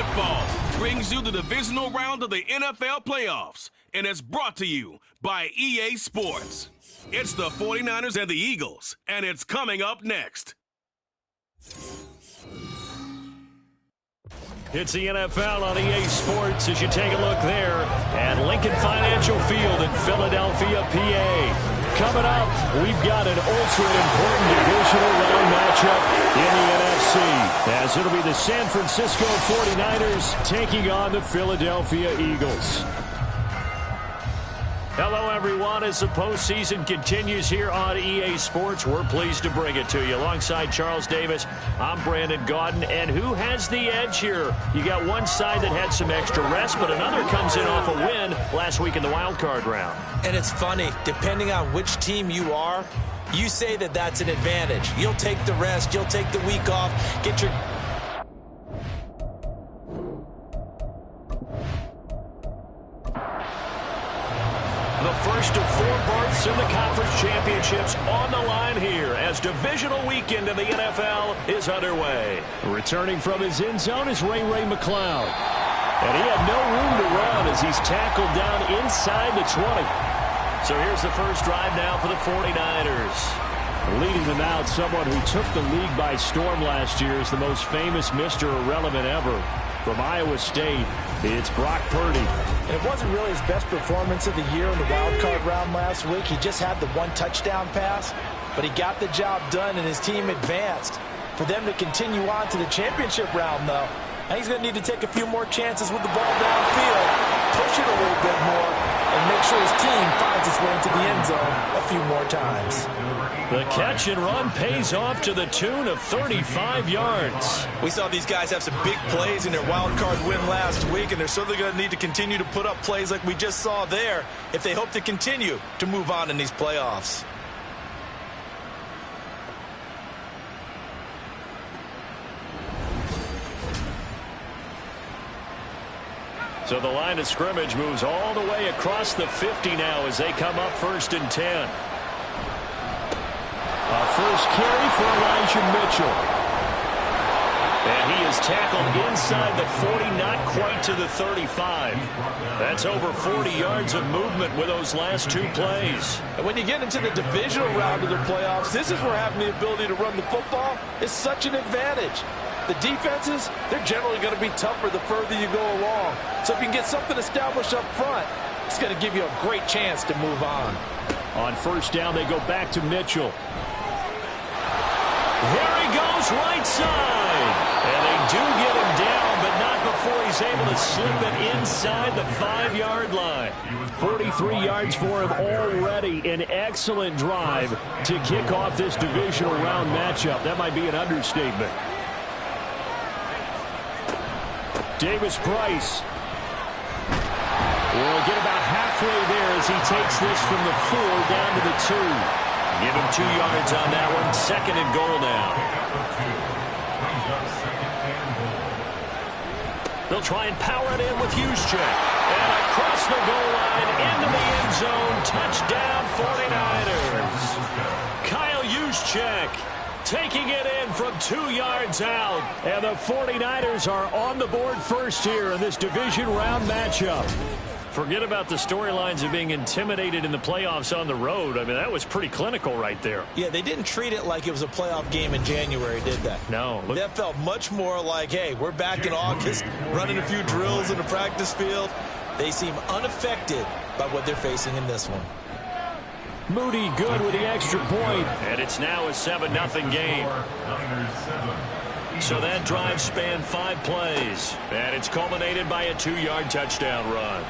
Football brings you the divisional round of the NFL playoffs, and it's brought to you by EA Sports. It's the 49ers and the Eagles, and it's coming up next. It's the NFL on EA Sports as you take a look there at Lincoln Financial Field in Philadelphia, PA. Coming up, we've got an ultra-important divisional round matchup in the NFC, as it'll be the San Francisco 49ers taking on the Philadelphia Eagles. Hello, everyone. As the postseason continues here on EA Sports, we're pleased to bring it to you. Alongside Charles Davis, I'm Brandon Gaudin. And who has the edge here? You got one side that had some extra rest, but another comes in off a win last week in the wild card round. And it's funny, depending on which team you are, you say that that's an advantage. You'll take the rest, you'll take the week off, get your... The first of 4 berths in the conference championships on the line here as divisional weekend in the NFL is underway. Returning from his end zone is Ray McLeod. And he had no room to run as he's tackled down inside the 20. So here's the first drive now for the 49ers. Leading them out, someone who took the league by storm last year is the most famous Mr. Irrelevant ever. From Iowa State, it's Brock Purdy. And it wasn't really his best performance of the year in the wild card round last week. He just had the one touchdown pass, but he got the job done and his team advanced. For them to continue on to the championship round, though, now he's going to need to take a few more chances with the ball downfield, push it a little bit more, and make sure his team finds its way into the end zone a few more times. The catch and run pays off to the tune of 35 yards. We saw these guys have some big plays in their wild card win last week, and they're certainly going to need to continue to put up plays like we just saw there if they hope to continue to move on in these playoffs. So the line of scrimmage moves all the way across the 50 now as they come up 1st and 10. A first carry for Elijah Mitchell. And he is tackled inside the 40, not quite to the 35. That's over 40 yards of movement with those last 2 plays. And when you get into the divisional round of the playoffs, this is where having the ability to run the football is such an advantage. The defenses, they're generally going to be tougher the further you go along. So if you can get something established up front, it's going to give you a great chance to move on. On first down, they go back to Mitchell. There he goes, right side. And they do get him down, but not before he's able to slip it inside the 5-yard line. 43 yards for him already. An excellent drive to kick off this divisional round matchup. That might be an understatement. Davis Price will get about halfway there as he takes this from the 4 down to the 2. Give him 2 yards on that one. 2nd and goal now. They'll try and power it in with Juszczyk. And across the goal line into the end zone. Touchdown 49ers. Kyle Juszczyk taking it in from 2 yards out. And the 49ers are on the board first here in this division round matchup. Forget about the storylines of being intimidated in the playoffs on the road. I mean, that was pretty clinical right there. Yeah, they didn't treat it like it was a playoff game in January, did they? No. That felt much more like, hey, we're back in August, running a few drills in the practice field. They seem unaffected by what they're facing in this one. Moody good with the extra point. And it's now a 7-0 game. So that drive spanned 5 plays. And it's culminated by a 2-yard touchdown run.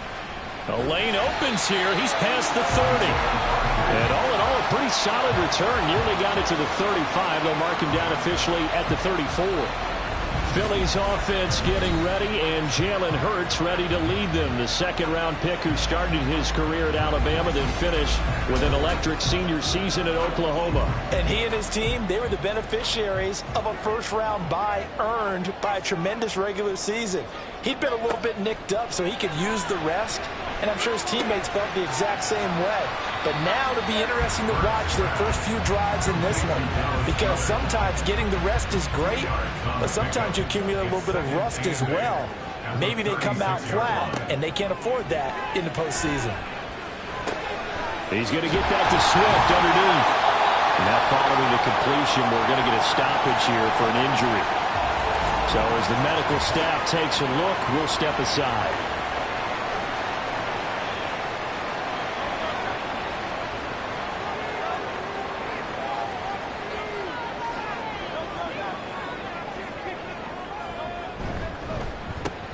A lane opens here. He's past the 30. And all in all, a pretty solid return. Nearly got it to the 35. They'll mark him down officially at the 34. Philly's offense getting ready, and Jalen Hurts ready to lead them. The second-round pick who started his career at Alabama, then finished with an electric senior season at Oklahoma. And he and his team, they were the beneficiaries of a first-round bye earned by a tremendous regular season. He'd been a little bit nicked up, so he could use the rest. And I'm sure his teammates felt the exact same way. But now it'll be interesting to watch their first few drives in this one. Because sometimes getting the rest is great, but sometimes you accumulate a little bit of rust as well. maybe they come out flat, and they can't afford that in the postseason. He's going to get that to Swift underneath. And now following the completion, we're going to get a stoppage here for an injury. So as the medical staff takes a look, we'll step aside.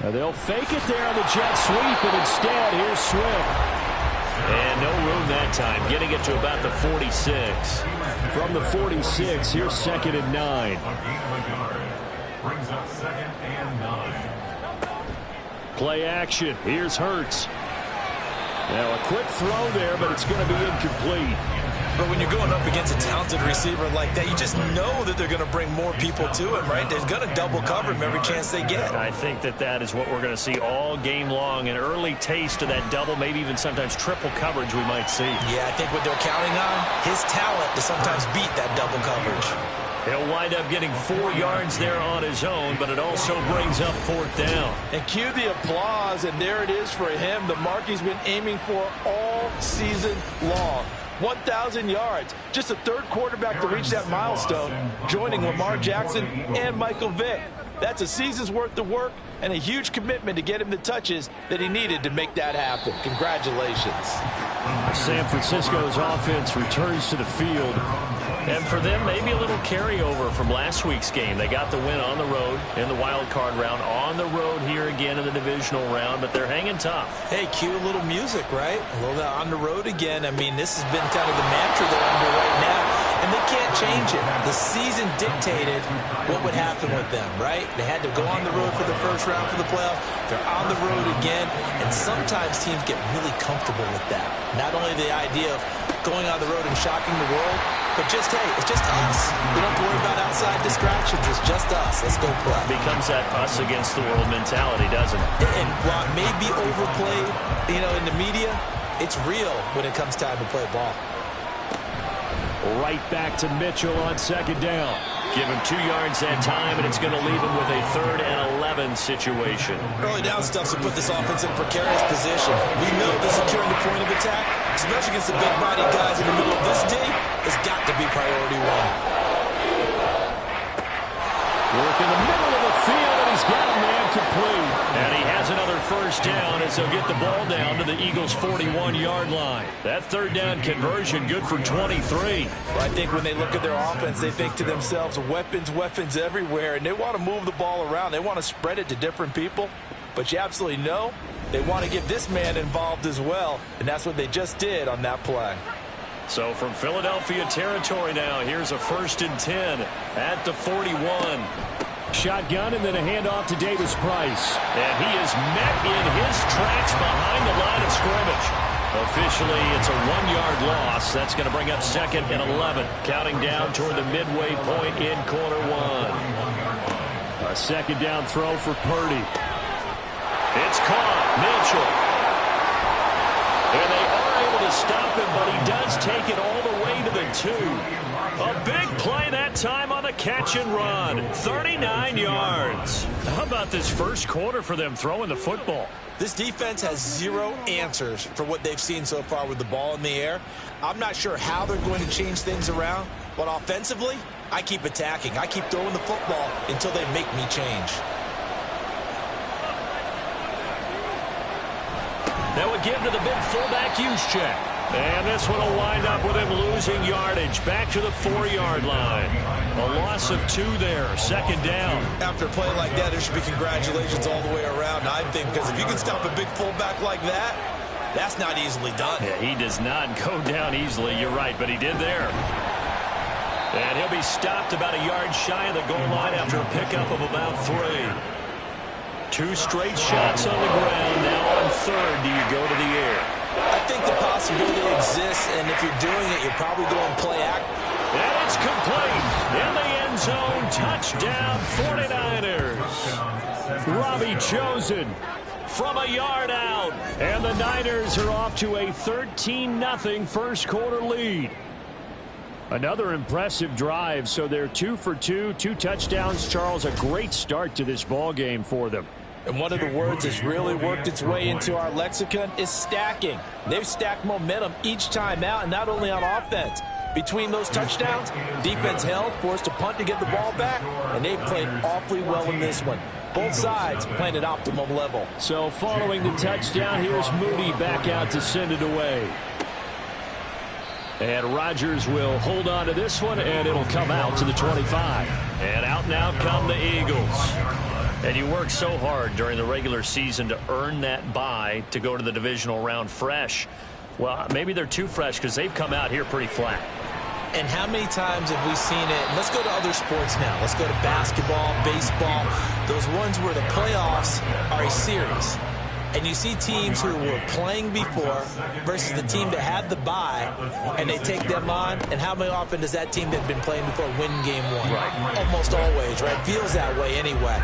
Now they'll fake it there on the jet sweep, and instead, here's Swift. And no room that time, getting it to about the 46. From the 46, here's 2nd and 9. Brings up 2nd and 9. Play action. Here's Hurts. Now a quick throw there, but it's going to be incomplete. But when you're going up against a talented receiver like that, you just know that they're going to bring more people to him, right? They're going to double cover him every chance they get. I think that is what we're going to see all game long. An early taste of that double, maybe even sometimes triple coverage we might see. Yeah, I think what they're counting on, his talent to sometimes beat that double coverage. He'll wind up getting 4 yards there on his own, but it also brings up 4th down. And cue the applause, and there it is for him, the mark he's been aiming for all season long. 1,000 yards. Just the 3rd quarterback to reach that milestone, joining Lamar Jackson and Michael Vick. That's a season's worth of work and a huge commitment to get him the touches that he needed to make that happen. Congratulations. San Francisco's offense returns to the field. And for them, maybe a little carryover from last week's game. They got the win on the road in the wild card round, on the road here again in the divisional round, but they're hanging tough. Hey, cue a little music, right? A little on the road again. I mean, this has been kind of the mantra they're under right now, and they can't change it. The season dictated what would happen with them, right? They had to go on the road for the first round for the playoffs. They're on the road again, and sometimes teams get really comfortable with that. Not only the idea of going on the road and shocking the world, but just, hey, it's just us. We don't have to worry about outside distractions. It's just us. Let's go play. Becomes that us against the world mentality, doesn't it? And while it may be overplayed, in the media, it's real when it comes time to play ball. Right back to Mitchell on 2nd down. Give him 2 yards that time, and it's going to leave him with a 3rd and 11 situation. Early down stuff to put this offense in a precarious position. We know that securing the point of attack, especially against the big-bodied guys in the middle of this D, has got to be priority 1. Work in the middle of the field, and he's got a man complete. And he has another 1st down as they'll get the ball down to the Eagles' 41-yard line. That 3rd down conversion good for 23. Well, I think when they look at their offense, they think to themselves, weapons everywhere, and they want to move the ball around. They want to spread it to different people. But you absolutely know they want to get this man involved as well, and that's what they just did on that play. So from Philadelphia territory now, here's a 1st and 10 at the 41. Shotgun and then a handoff to Davis Price. And he is met in his tracks behind the line of scrimmage. Officially, it's a 1-yard loss. That's going to bring up 2nd and 11. Counting down toward the midway point in quarter 1. A 2nd down throw for Purdy. It's caught. Mitchell. And they are able to stop him, but he does take it all the way to the 2. A big play that time on the catch and run. 39 yards. How about this first quarter for them throwing the football? This defense has 0 answers for what they've seen so far with the ball in the air. I'm not sure how they're going to change things around, but offensively, I keep attacking. I keep throwing the football until they make me change. That would give to the big fullback Juszczyk. And this one will wind up with him losing yardage back to the 4-yard line. A loss of 2 there, 2nd down. After a play like that, there should be congratulations all the way around, I think, because if you can stop a big fullback like that, that's not easily done. Yeah, he does not go down easily, you're right, but he did there. And he'll be stopped about a yard shy of the goal line after a pickup of about 3. 2 straight shots on the ground. Now on 3rd, do you go to the air? I think the possibility exists, and if you're doing it, you're probably going play act. And it's complete. In the end zone, touchdown 49ers. Robbie Chosen from a yard out. And the Niners are off to a 13-0 first quarter lead. Another impressive drive, so they're 2 for 2, 2 touchdowns. Charles, a great start to this ball game for them. And one of the words that's really worked its way into our lexicon is stacking. They've stacked momentum each time out, and not only on offense. Between those touchdowns, defense held, forced a punt to get the ball back, and they played awfully well in this one. Both sides playing at optimum level. So following the touchdown, here's Moody back out to send it away. And Rodgers will hold on to this one, and it'll come out to the 25. And out now come the Eagles. And you work so hard during the regular season to earn that bye to go to the divisional round fresh. Well, maybe they're too fresh because they've come out here pretty flat. And how many times have we seen it? Let's go to other sports now. Let's go to basketball, baseball, those ones where the playoffs are a series. And you see teams who were playing before versus the team that had the bye, and they take them on. And how many often does that team that had been playing before win game one? Right. Almost always, right? Feels that way anyway.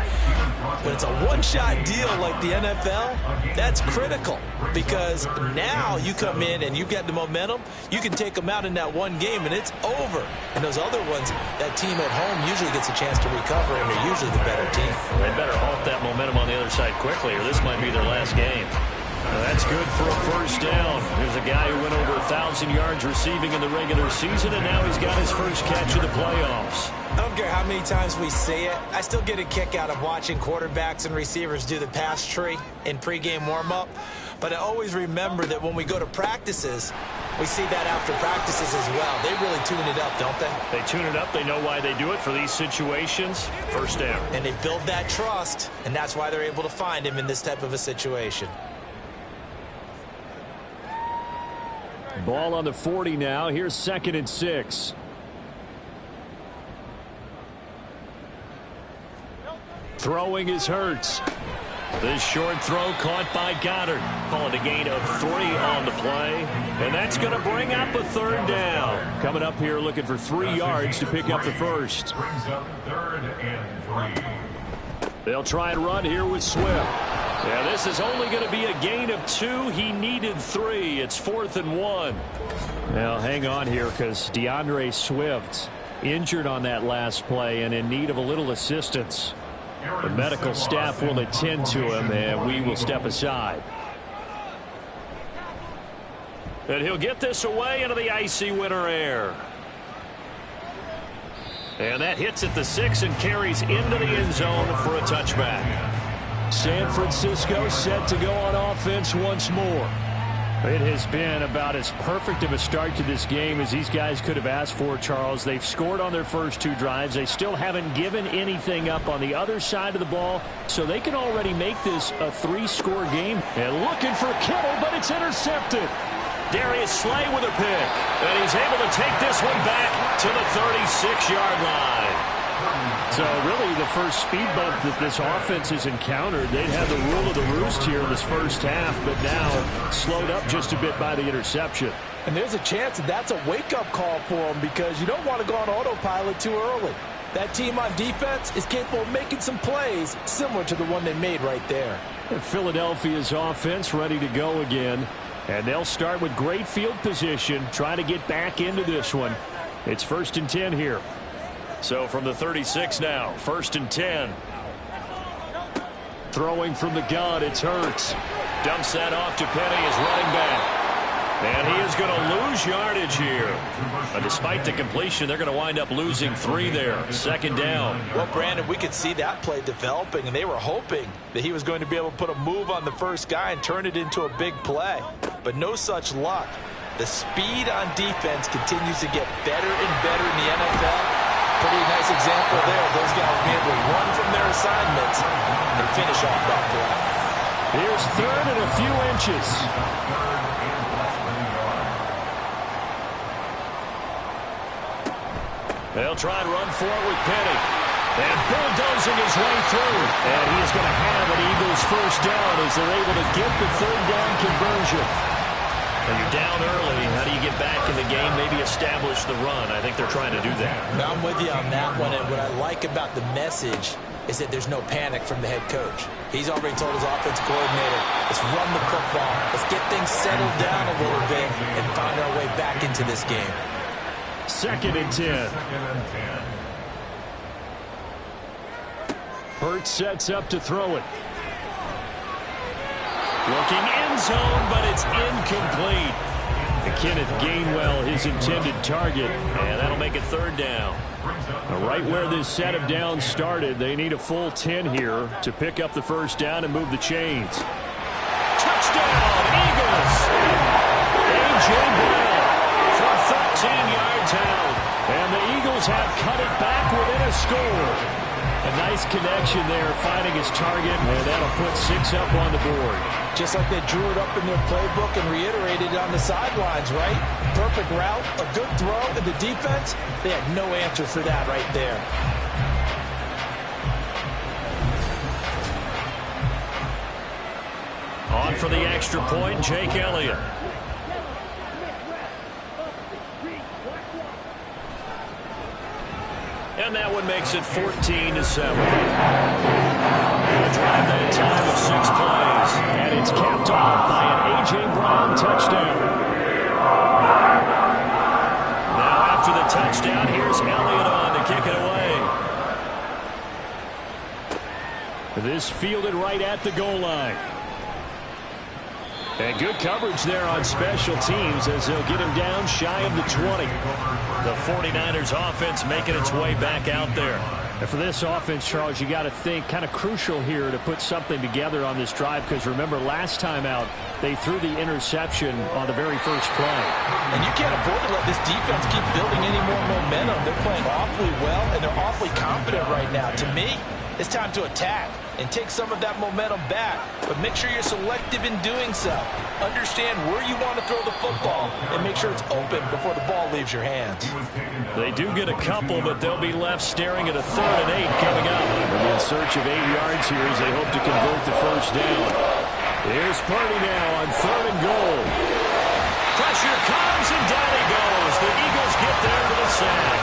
When it's a one-shot deal like the NFL, that's critical because now you come in and you've got the momentum. You can take them out in that one game, and it's over. And those other ones, that team at home usually gets a chance to recover, and they're usually the better team. They better halt that momentum on the other side quickly, or this might be their last game. Well, that's good for a first down. There's a guy who went over 1,000 yards receiving in the regular season, and now he's got his first catch of the playoffs. I don't care how many times we see it. I still get a kick out of watching quarterbacks and receivers do the pass tree in pregame warm-up. But I always remember that when we go to practices, we see that after practices as well. They really tune it up, don't they? They tune it up. They know why they do it for these situations. First down. And they build that trust, and that's why they're able to find him in this type of a situation. Ball on the 40 now. Here's 2nd and 6. Throwing is Hurts. This short throw caught by Goddard. Calling a gain of 3 on the play. And that's going to bring up a 3rd down. Coming up here looking for 3 yards to pick up the first. Brings up 3rd and 3. They'll try and run here with Swift. Yeah, this is only going to be a gain of 2. He needed 3. It's 4th and 1. Now hang on here because DeAndre Swift injured on that last play and in need of a little assistance. The medical staff will attend to him, and we will step aside. And he'll get this away into the icy winter air. And that hits at the 6 and carries into the end zone for a touchback. San Francisco set to go on offense once more. It has been about as perfect of a start to this game as these guys could have asked for, Charles. They've scored on their first 2 drives. They still haven't given anything up on the other side of the ball, so they can already make this a 3-score game. And looking for Kittle, but it's intercepted. Darius Slay with a pick. And he's able to take this one back to the 36-yard line. So really the first speed bump that this offense has encountered, they'd had the rule of the roost here in this first half, but now slowed up just a bit by the interception. And there's a chance that that's a wake-up call for them because you don't want to go on autopilot too early. That team on defense is capable of making some plays similar to the one they made right there. And Philadelphia's offense ready to go again. And they'll start with great field position, trying to get back into this one. It's 1st and 10 here. So from the 36 now, 1st and 10. Throwing from the gun, it's Hurts. Dumps that off to Penny as running back. And he is going to lose yardage here. But despite the completion, they're going to wind up losing 3 there. 2nd down. Well, Brandon, we could see that play developing, and they were hoping that he was going to be able to put a move on the first guy and turn it into a big play. But no such luck. The speed on defense continues to get better and better in the NFL. Pretty nice example there. Those guys being able to run from their assignments and finish off that play. Here's 3rd and a few inches. They'll try and run for it with Penny. And bulldozing his way through. And he is going to have an Eagles first down as they're able to get the 3rd down conversion. When you're down early, how do you get back in the game, maybe establish the run? I think they're trying to do that. Now, I'm with you on that one, and what I like about the message is that there's no panic from the head coach. He's already told his offensive coordinator, let's run the football, let's get things settled down a little bit and find our way back into this game. 2nd and 10. Hurts sets up to throw it. Looking end zone, but it's incomplete. And Kenneth Gainwell, his intended target, and that'll make it third down. Right where this set of downs started, they need a full 10 here to pick up the first down and move the chains. Touchdown, Eagles! A.J. Brown from 13 yards out. And the Eagles have cut it back within a score. A nice connection there, finding his target, and that'll put 6 up on the board. Just like they drew it up in their playbook and reiterated it on the sidelines, right? Perfect route, a good throw, and the defense, they had no answer for that right there. On for the extra point, Jake Elliott. And that one makes it 14-7. We'll drive that time of 6 plays. And it's capped off by an A.J. Brown touchdown. Now after the touchdown, here's Elliott on to kick it away. This fielded right at the goal line. And good coverage there on special teams as they'll get him down shy of the 20. The 49ers offense making its way back out there. And for this offense, Charles, you got to think kind of crucial here to put something together on this drive, because remember last time out they threw the interception on the very first play. And you can't afford to let this defense keep building any more momentum. They're playing awfully well, and they're awfully confident right now. To me, it's time to attack and take some of that momentum back, but make sure you're selective in doing so. Understand where you want to throw the football and make sure it's open before the ball leaves your hands. They do get a couple, but they'll be left staring at a 3rd and 8 coming up. They're in search of 8 yards here as they hope to convert the first down. Here's Purdy now on 3rd and goal. Pressure comes, and down he goes. The Eagles get there for the sack.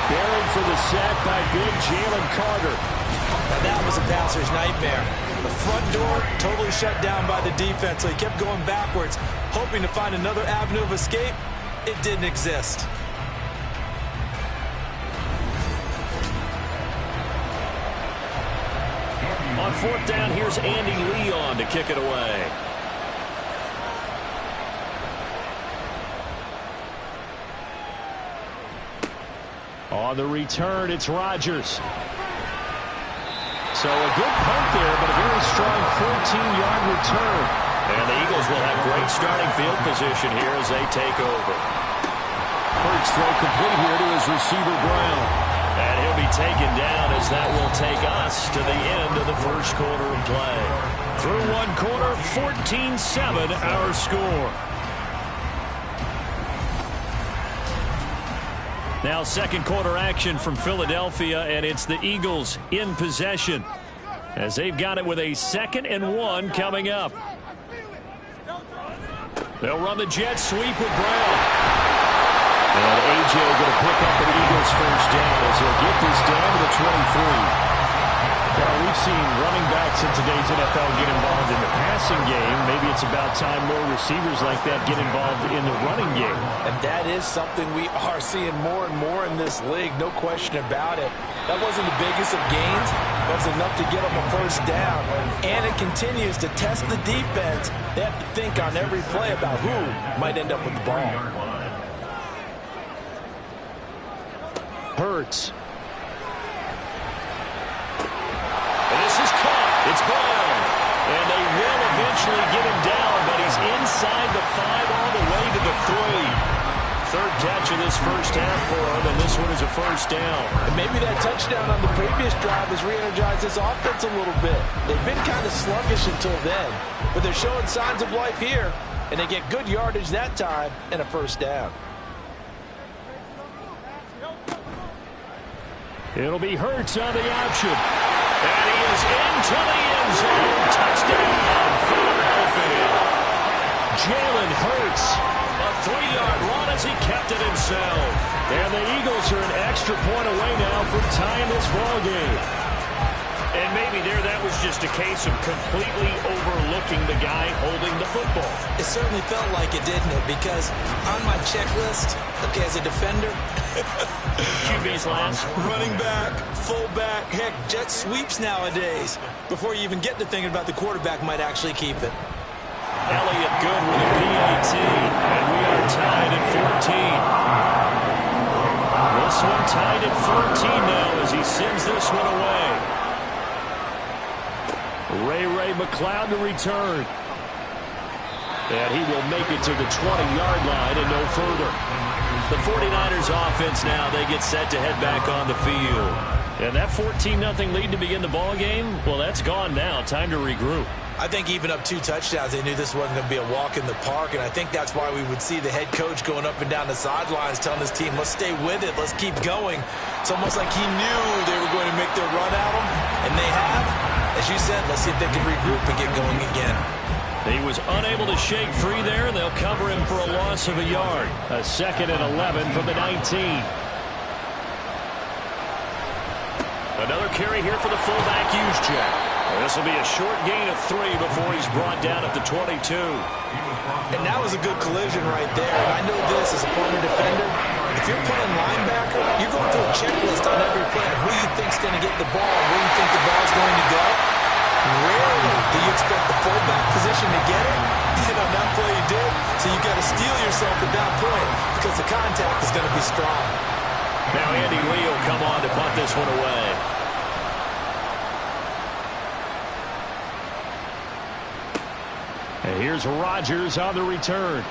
Buried for the sack by big Jalen Carter. And that was a passer's nightmare. The front door totally shut down by the defense, so he kept going backwards, hoping to find another avenue of escape. It didn't exist. On 4th down, here's Andy Lee on to kick it away. On the return, it's Rodgers. So a good punt there, but a very strong 14-yard return. And the Eagles will have great starting field position here as they take over. Hurts throw complete here to his receiver, Brown. And he'll be taken down as that will take us to the end of the first quarter of play. Through one quarter, 14-7 our score. Now second quarter action from Philadelphia, and it's the Eagles in possession as they've got it with a 2nd and 1 coming up. They'll run the jet sweep with Brown. And A.J. going to pick up an Eagles first down as he'll get this down to the 23. Well, we've seen running backs in today's NFL get involved in the passing game. Maybe it's about time more receivers like that get involved in the running game. And that is something we are seeing more and more in this league, no question about it. That wasn't the biggest of gains, but it was enough to get them a first down. And it continues to test the defense. They have to think on every play about who might end up with the ball. Hurts. This is caught. It's Brown. And they will eventually get him down, but he's inside the 5 all the way to the 3. 3rd catch of this first half for him, and this one is a first down. And maybe that touchdown on the previous drive has re-energized this offense a little bit. They've been kind of sluggish until then, but they're showing signs of life here, and they get good yardage that time and a first down. It'll be Hurts on the option. And he is into the end zone. Touchdown, Philadelphia. Jalen Hurts. A 3-yard run as he kept it himself. And the Eagles are an extra point away now from tying this ball game. And maybe that was just a case of completely overlooking the guy holding the football. It certainly felt like it, didn't it? Because on my checklist, okay, as a defender, QB's last. running back, fullback, heck, jet sweeps nowadays. Before you even get to thinking about the quarterback might actually keep it. Elliott good with a PAT, and we are tied at 14. This one tied at 14 now as he sends this one away. Ray McCloud to return. And he will make it to the 20-yard line and no further. The 49ers offense now, they get set to head back on the field. And that 14-0 lead to begin the ball game, well, that's gone now. Time to regroup. I think even up 2 touchdowns, they knew this wasn't going to be a walk in the park, and I think that's why we would see the head coach going up and down the sidelines telling his team, let's stay with it, let's keep going. It's almost like he knew they were going to make their run at him, and they have. As you said, let's see if they can regroup and get going again. He was unable to shake free there, and they'll cover him for a loss of a yard. A 2nd and 11 from the 19. Another carry here for the fullback, Juszczyk. This will be a short gain of 3 before he's brought down at the 22. And that was a good collision right there. And I know this as a former defender. If you're playing linebacker, you're going through a checklist on every play of who you think's going to get the ball and where you think the ball's going to go. Rarely do you expect the fullback position to get it. And on that play he did. So you got to steel yourself at that point because the contact is going to be strong. Now Andy Lee will come on to punt this one away. And here's Rodgers on the return.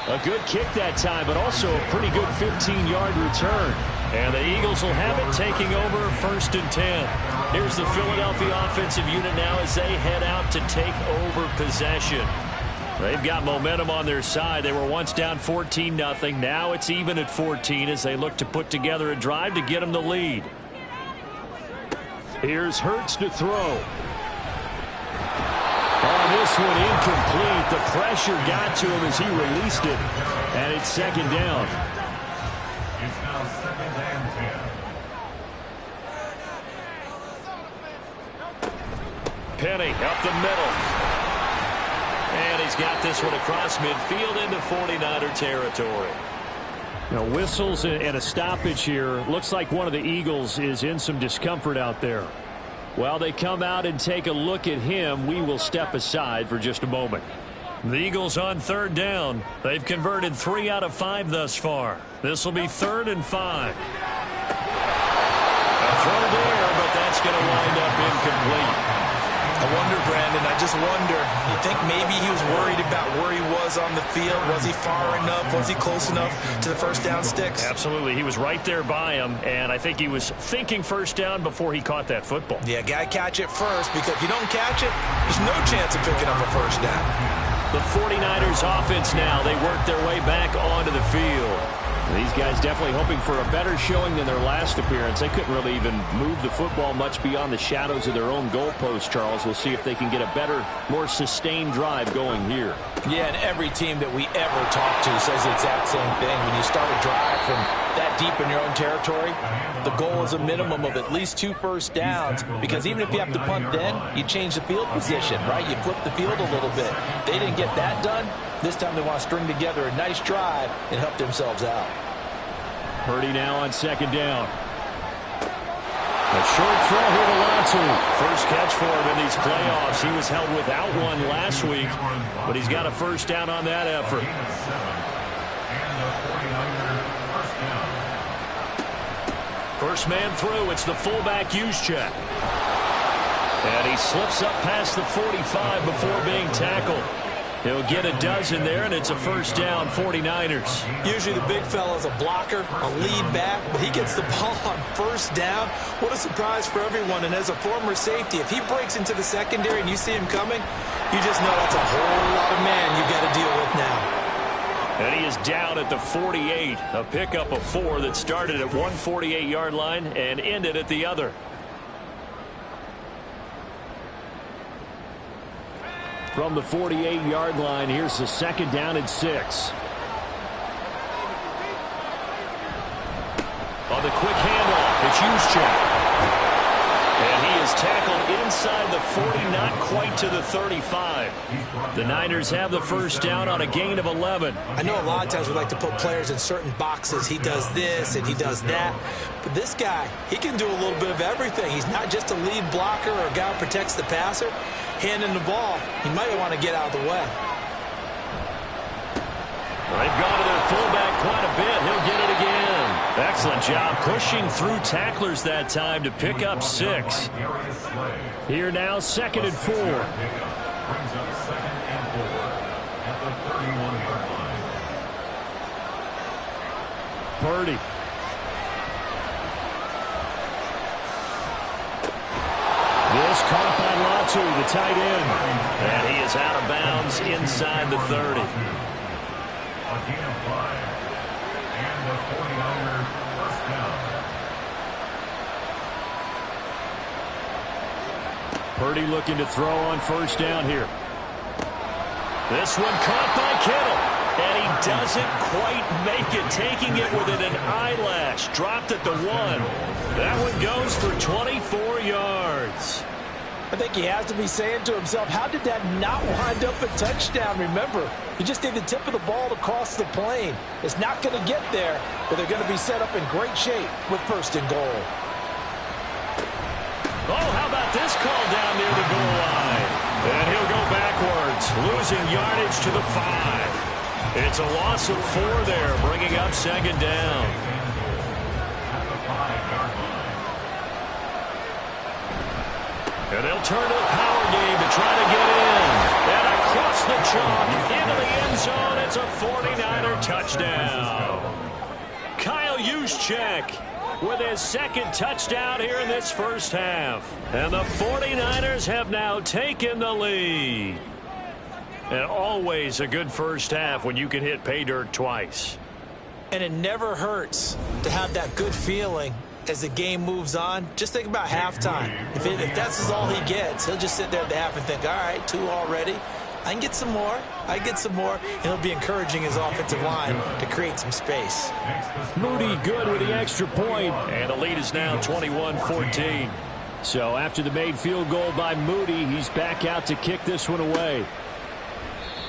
A good kick that time, but also a pretty good 15-yard return. And the Eagles will have it, taking over 1st and 10. Here's the Philadelphia offensive unit now as they head out to take over possession. They've got momentum on their side. They were once down 14-0. Now it's even at 14 as they look to put together a drive to get them the lead. Here's Hurts to throw. On this one, incomplete. The pressure got to him as he released it. And it's 2nd down. It's now 2nd and 10. Penny up the middle. And he's got this one across midfield into 49er territory. Now, whistles and a stoppage here. Looks like one of the Eagles is in some discomfort out there. While they come out and take a look at him, we will step aside for just a moment. The Eagles on 3rd down. They've converted 3 out of 5 thus far. This will be 3rd and 5. A throw there, but that's going to wind up incomplete. I wonder, Brandon, I just wonder, you think maybe he was worried about where he was on the field? Was he far enough? Was he close enough to the 1st down sticks? Absolutely. He was right there by him, and I think he was thinking 1st down before he caught that football. Yeah, got to catch it first, because if you don't catch it, there's no chance of picking up a 1st down. The 49ers offense now, they work their way back onto the field. These guys definitely hoping for a better showing than their last appearance. They couldn't really even move the football much beyond the shadows of their own goalpost, Charles. We'll see if they can get a better, more sustained drive going here. Yeah, and every team that we ever talk to says the exact same thing. When you start a drive from that deep in your own territory, the goal is a minimum of at least 2 first downs, because even if you have to punt then, you change the field position, right? You flip the field a little bit. They didn't get that done. This time they want to string together a nice drive and help themselves out. Purdy now on 2nd down. A short throw here to Latu. First catch for him in these playoffs. He was held without one last week, but he's got a 1st down on that effort. First man through, it's the fullback Juszczyk. And he slips up past the 45 before being tackled. He'll get a dozen there, and it's a 1st down, 49ers. Usually the big fella's a blocker, a lead back, but he gets the ball on 1st down. What a surprise for everyone. And as a former safety, if he breaks into the secondary and you see him coming, you just know that's a whole lot of man you've got to deal with now. And he is down at the 48, a pickup of 4 that started at one 48-yard line and ended at the other. From the 48-yard line, here's the 2nd down and 6. On the quick handoff, it's Juszczyk. And he is is tackled inside the 40, not quite to the 35. The Niners have the first down on a gain of 11. I know a lot of times we like to put players in certain boxes. He does this and he does that. But this guy, he can do a little bit of everything. He's not just a lead blocker or a guy who protects the passer. Handing the ball, he might want to get out of the way. They've gone to their fullback quite a bit. He'll get it again. Excellent job pushing through tacklers that time to pick up 6. Here now, 2nd and 4. Brings up 2nd and 4 at the 31-yard line. Purdy. This caught by Latu, the tight end. And he is out of bounds inside the 30. A gain of 5. And the 49ers first down. Purdy looking to throw on first down here. This one caught by Kittle. And he doesn't quite make it, taking it within an eyelash. Dropped at the 1. That one goes for 24 yards. I think he has to be saying to himself, how did that not wind up a touchdown? Remember, you just need the tip of the ball to cross the plane. It's not going to get there, but they're going to be set up in great shape with 1st and goal. Oh, how about this call down near the goal line? And he'll go backwards, losing yardage to the 5. It's a loss of 4 there, bringing up 2nd down. And they'll turn to the power game to try to get in. And across the chalk, into the end zone, it's a 49er touchdown. Kyle Juszczyk with his 2nd touchdown here in this first half. And the 49ers have now taken the lead. And always a good first half when you can hit pay dirt twice. And it never hurts to have that good feeling as the game moves on. Just think about halftime. If that's all he gets, he'll just sit there at the half and think, all right, 2 already. I can get some more. I can get some more. And he'll be encouraging his offensive line to create some space. Moody good with the extra point. And the lead is now 21-14. So after the made field goal by Moody, he's back out to kick this one away.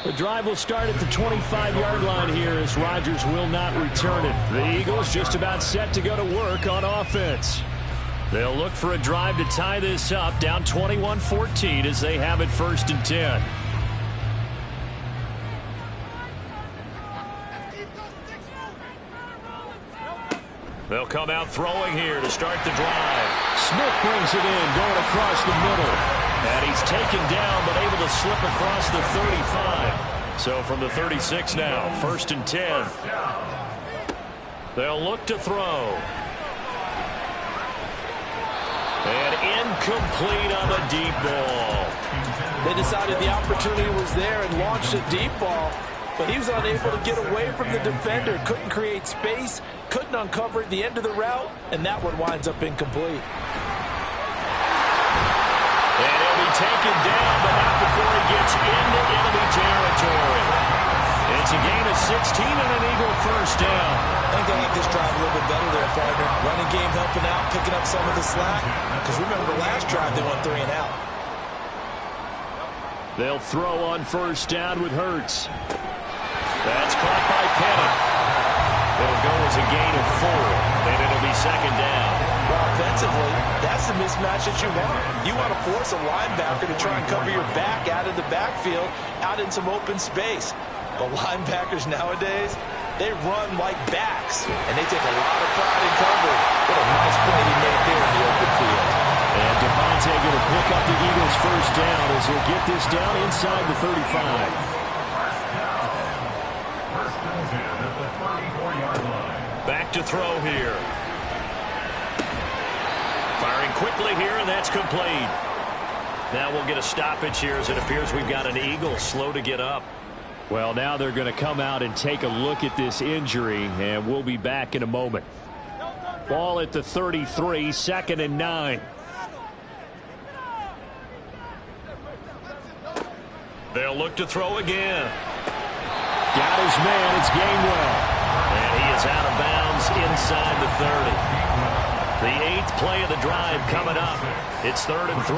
The drive will start at the 25-yard line here as Rodgers will not return it. The Eagles just about set to go to work on offense. They'll look for a drive to tie this up, down 21-14 as they have it 1st and 10. They'll come out throwing here to start the drive. Smith brings it in, going across the middle. And he's taken down, but able to slip across the 35. So from the 36 now, 1st and 10. They'll look to throw. And incomplete on the deep ball. They decided the opportunity was there and launched a deep ball, but he was unable to get away from the defender. Couldn't create space, couldn't uncover the end of the route, and that one winds up incomplete. And he'll be taken down, but not before he gets into enemy territory. It's a gain of 16 and an Eagle first down. I think they like this drive a little bit better there, partner. Running game helping out, picking up some of the slack. Because remember, last drive they went 3 and out. They'll throw on first down with Hurts. That's caught by Penny. It'll go as a gain of 4, and it'll be 2nd down. Well, offensively, that's the mismatch that you want. You want to force a linebacker to try and cover your back out of the backfield, out in some open space. But linebackers nowadays, they run like backs, and they take a lot of pride in covering. What a nice play he made there in the open field. And Devontae going to pick up the Eagles' first down as he'll get this down inside the 35. Back to throw here. Firing quickly here, and that's complete. Now we'll get a stoppage here as it appears we've got an Eagle slow to get up. Well, now they're going to come out and take a look at this injury, and we'll be back in a moment. Ball at the 33, 2nd and 9. They'll look to throw again. Got his man. It's Gainwell. And he is out of bounds inside the 30. The 8th play of the drive coming up. It's 3rd and 3.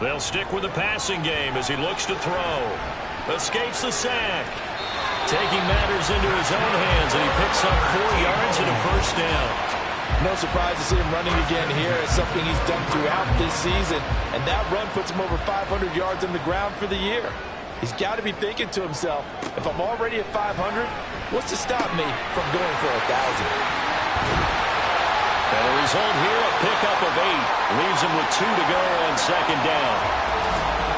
They'll stick with the passing game as he looks to throw. Escapes the sack. Taking matters into his own hands, and he picks up 4 yards and a first down. No surprise to see him running again here. It's something he's done throughout this season, and that run puts him over 500 yards on the ground for the year. He's got to be thinking to himself, if I'm already at 500, what's to stop me from going for 1,000? And the result here, a pickup of 8. Leaves him with 2 to go on 2nd down.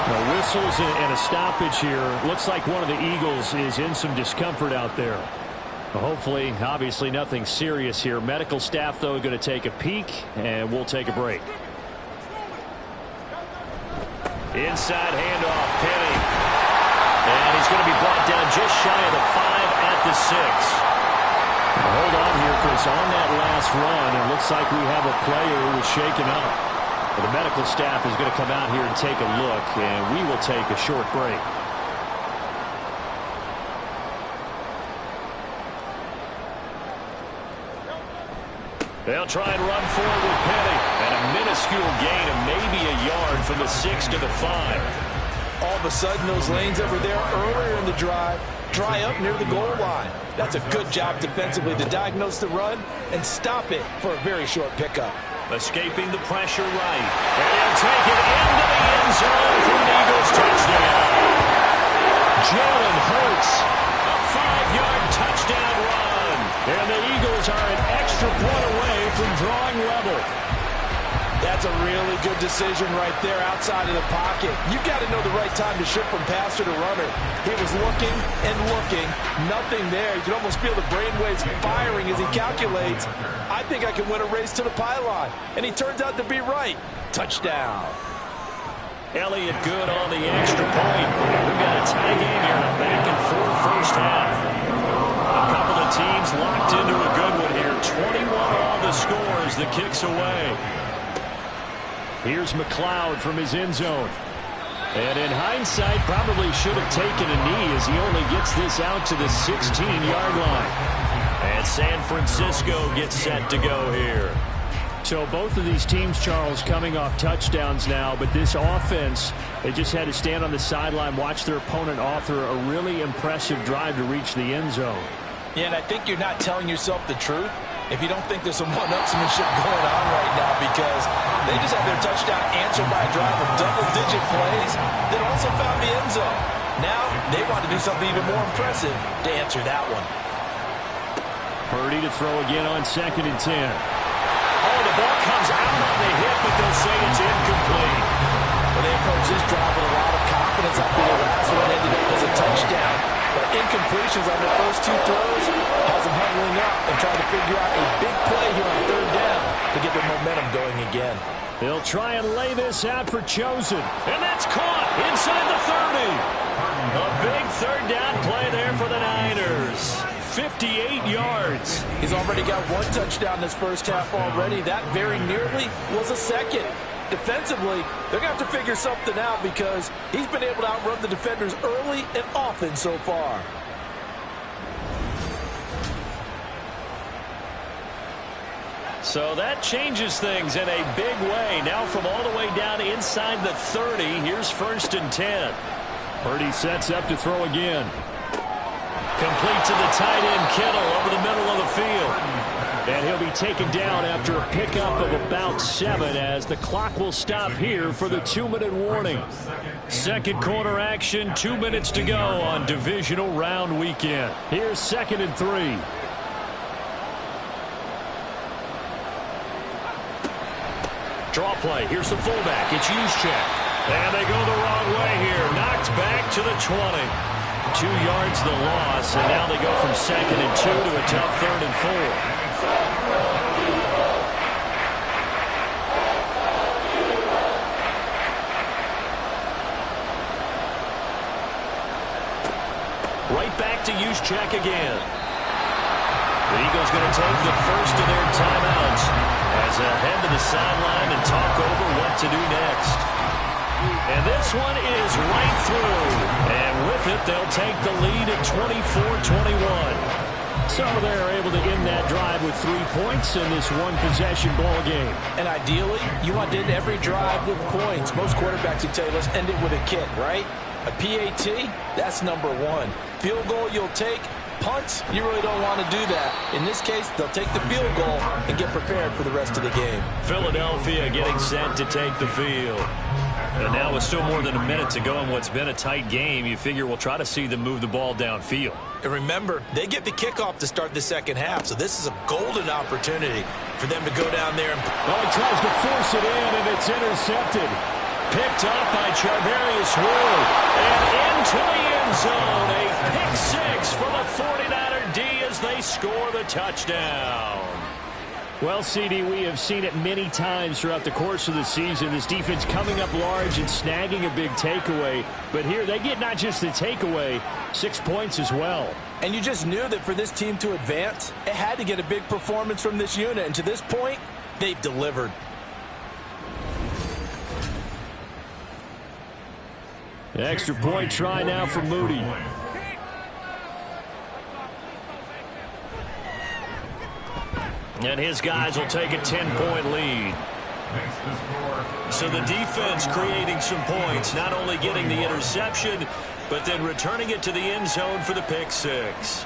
The whistles and a stoppage here. Looks like one of the Eagles is in some discomfort out there. Hopefully, obviously nothing serious here. Medical staff, though, going to take a peek, and we'll take a break. Inside handoff, Penny. And he's going to be brought down just shy of the 5 at the 6. Hold on here, Chris. On that last run, it looks like we have a player who was shaken up. The medical staff is going to come out here and take a look, and we will take a short break. They'll try and run forward with Penny. And a minuscule gain of maybe a yard from the 6 to the 5. All of a sudden, those lanes that were there earlier in the drive dry up near the goal line. That's a good job defensively to diagnose the run and stop it for a very short pickup. Escaping the pressure right. And he'll take it into the end zone for an Eagles touchdown. Jalen Hurts, a 5-yard touchdown run. And the Eagles are an extra point away from drawing level. That's a really good decision right there outside of the pocket. You've got to know the right time to shift from passer to runner. He was looking and looking. Nothing there. You can almost feel the brainwaves firing as he calculates. I think I can win a race to the pylon. And he turns out to be right. Touchdown. Elliott good on the extra point. We've got a tie game here in a back-and-forth first half. A couple of teams locked into a good one here. 21 all the score as the kicks away. Here's McLeod from his end zone. And in hindsight, probably should have taken a knee as he only gets this out to the 16-yard line. And San Francisco gets set to go here. So both of these teams, Charles, coming off touchdowns now, but this offense, they just had to stand on the sideline, watch their opponent author a really impressive drive to reach the end zone. Yeah, and I think you're not telling yourself the truth if you don't think there's some one-upsmanship going on right now, because they just had their touchdown answered by a drive of double-digit plays that also found the end zone. Now they want to do something even more impressive to answer that one. Purdy to throw again on 2nd and 10. Oh, the ball comes out on the hip, but they'll say it's incomplete. Well, they approach this drive with a lot of confidence after the last one ended up as a touchdown. But incompletions on the first 2 throws has them huddling up and trying to figure out a big play here on 3rd down to get their momentum going again. They'll try and lay this out for Chosen. And that's caught inside the 30. A big 3rd down play there for the Niners. 58 yards. He's already got 1 touchdown this first half already. That very nearly was a 2nd. Defensively, they're going to have to figure something out because he's been able to outrun the defenders early and often so far. So that changes things in a big way. Now from all the way down inside the 30, here's 1st and 10. Purdy sets up to throw again. Complete to the tight end, Kittle, over the middle of the field. And he'll be taken down after a pickup of about 7 as the clock will stop here for the 2-minute warning. Second quarter action, 2 minutes to go on divisional round weekend. Here's 2nd and 3. Draw play. Here's the fullback. It's Juszczyk. And they go the wrong way here. Knocked back to the 20. 2 yards the loss, and now they go from 2nd and 2 to a tough 3rd and 4. Right back to Juszczyk again. The Eagles going to take the first of their timeouts as they head to the sideline and talk over what to do next. And this one is right through. And with it, they'll take the lead at 24-21. So they're able to end that drive with 3 points in this one-possession ball game. And ideally, you want to end every drive with points. Most quarterbacks would tell you, let's end it with a kick, right? A PAT, that's number one. Field goal you'll take. Punts, you really don't want to do that. In this case, they'll take the field goal and get prepared for the rest of the game. Philadelphia getting set to take the field. And now with still more than a minute to go in what's been a tight game, you figure we'll try to see them move the ball downfield. And remember, they get the kickoff to start the second half, so this is a golden opportunity for them to go down there. Well, he tries to force it in, and it's intercepted. Picked up by Charvarius Ward. And into the end zone. A pick six for the 49er D as they score the touchdown. Well, CD, we have seen it many times throughout the course of the season. This defense coming up large and snagging a big takeaway. But here they get not just the takeaway, 6 points as well. And you just knew that for this team to advance, it had to get a big performance from this unit. And to this point, they've delivered. Extra point try now for Moody. And his guys will take a 10-point lead. So the defense creating some points, not only getting the interception, but then returning it to the end zone for the pick six.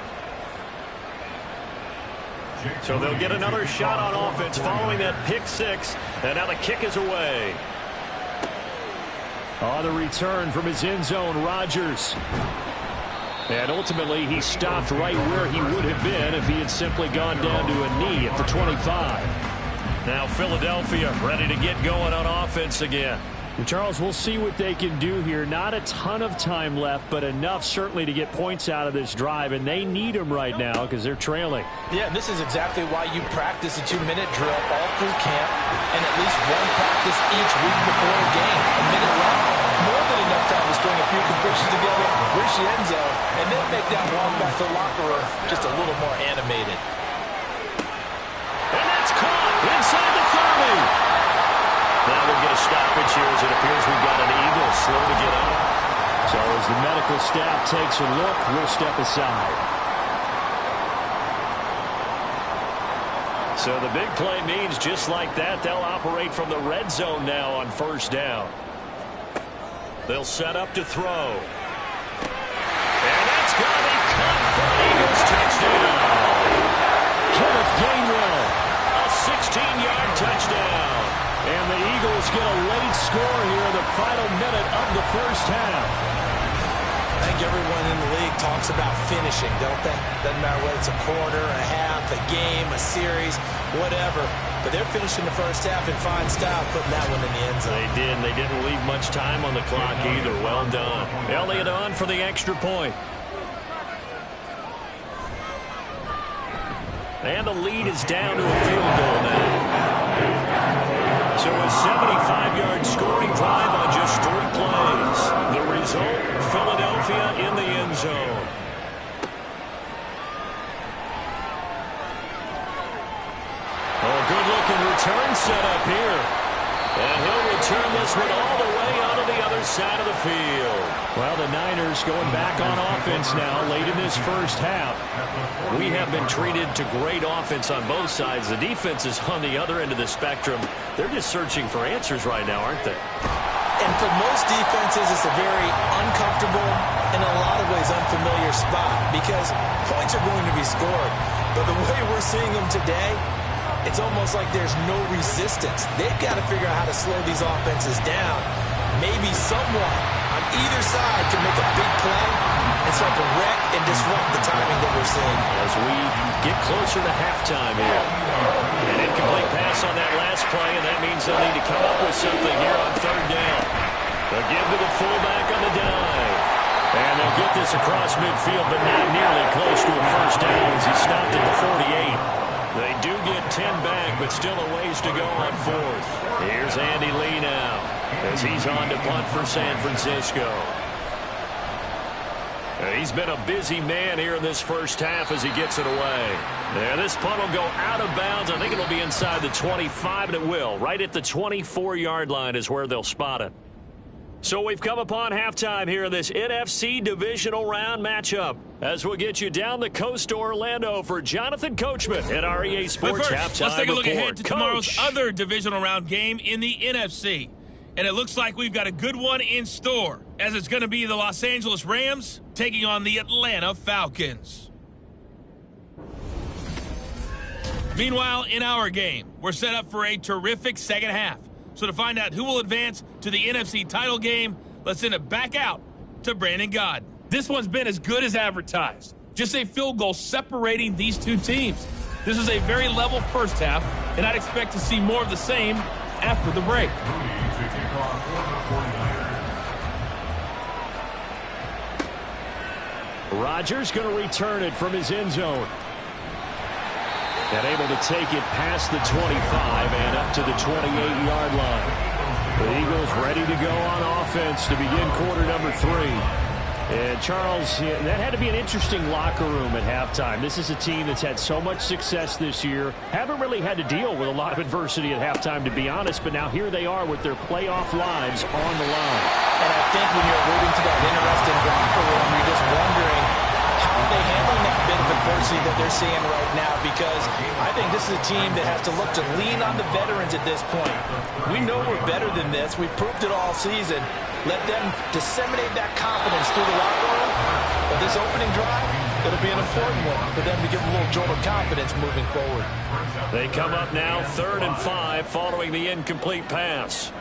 So they'll get another shot on offense following that pick six, and now the kick is away. On the return from his end zone, Rodgers. And ultimately, he stopped right where he would have been if he had simply gone down to a knee at the 25. Now Philadelphia ready to get going on offense again. And Charles, we'll see what they can do here. Not a ton of time left, but enough certainly to get points out of this drive, and they need them right now because they're trailing. Yeah, this is exactly why you practice a 2-minute drill all through camp and at least one practice each week before a game. A minute left, more than enough time to string a few completions together, reach the end zone, and then make that walk back to the locker room just a little more animated. And that's caught inside the 30. Now we'll get a stoppage here as it appears we've got an Eagle slow to get up. So as the medical staff takes a look, we'll step aside. So the big play means just like that, they'll operate from the red zone now on first down. They'll set up to throw. And that's going to be caught for the Eagles touchdown. Kenneth Gainwell. A 16-yard touchdown. And the Eagles get a late score here in the final minute of the first half. I think everyone in the league talks about finishing, don't they? Doesn't matter whether it's a quarter, a half, a game, a series, whatever. But they're finishing the first half in fine style, putting that one in the end zone. They did. They didn't leave much time on the clock either. Well done. Elliott on for the extra point. And the lead is down to a field goal now. So a 75-yard scoring drive on just 3 plays. The result, Philadelphia in the end zone. Oh, good-looking return set up here. And he'll return this one all the way onto the other side of the field. Well, the Niners going back on offense now late in this first half. We have been treated to great offense on both sides. The defense is on the other end of the spectrum. They're just searching for answers right now, aren't they? And for most defenses, it's a very uncomfortable, in a lot of ways, unfamiliar spot because points are going to be scored. But the way we're seeing them today, it's almost like there's no resistance. They've got to figure out how to slow these offenses down. Maybe someone on either side can make a big play and start to wreck and disrupt the timing that we're seeing. As we get closer to halftime here. An incomplete pass on that last play, and that means they'll need to come up with something here on third down. They'll give to the fullback on the dive. And they'll get this across midfield, but not nearly close to a first down as he stopped at the 48. They do get 10 back, but still a ways to go on fourth. Here's Andy Lee now as he's on to punt for San Francisco. He's been a busy man here in this first half as he gets it away. And this punt will go out of bounds. I think it'll be inside the 25, and it will. Right at the 24-yard line is where they'll spot it. So we've come upon halftime here in this NFC divisional round matchup. As we'll get you down the coast to Orlando for Jonathan Coachman at our EA Sports halftime let's take a look report. ahead to tomorrow's other divisional round game in the NFC. And it looks like we've got a good one in store, as it's going to be the Los Angeles Rams taking on the Atlanta Falcons. Meanwhile, in our game, we're set up for a terrific second half. So to find out who will advance to the NFC title game, let's send it back out to Brandon Gadd. This one's been as good as advertised. Just a field goal separating these two teams. This is a very level first half, and I'd expect to see more of the same after the break. Rodgers going to return it from his end zone. And able to take it past the 25 and up to the 28-yard line. The Eagles ready to go on offense to begin quarter number 3. And Charles, that had to be an interesting locker room at halftime. This is a team that's had so much success this year. Haven't really had to deal with a lot of adversity at halftime, to be honest. But now here they are with their playoff lives on the line. And I think when you're alluding to that interesting locker room, you're just wondering how are they handling that bit of adversity that they're seeing right now, because I think this is a team that has to look to lean on the veterans at this point. We know we're better than this. We've proved it all season. Let them disseminate that confidence through the locker room. But this opening drive, it'll be an important one for them to give a little jolt of confidence moving forward. They come up now 3rd and 5 following the incomplete pass.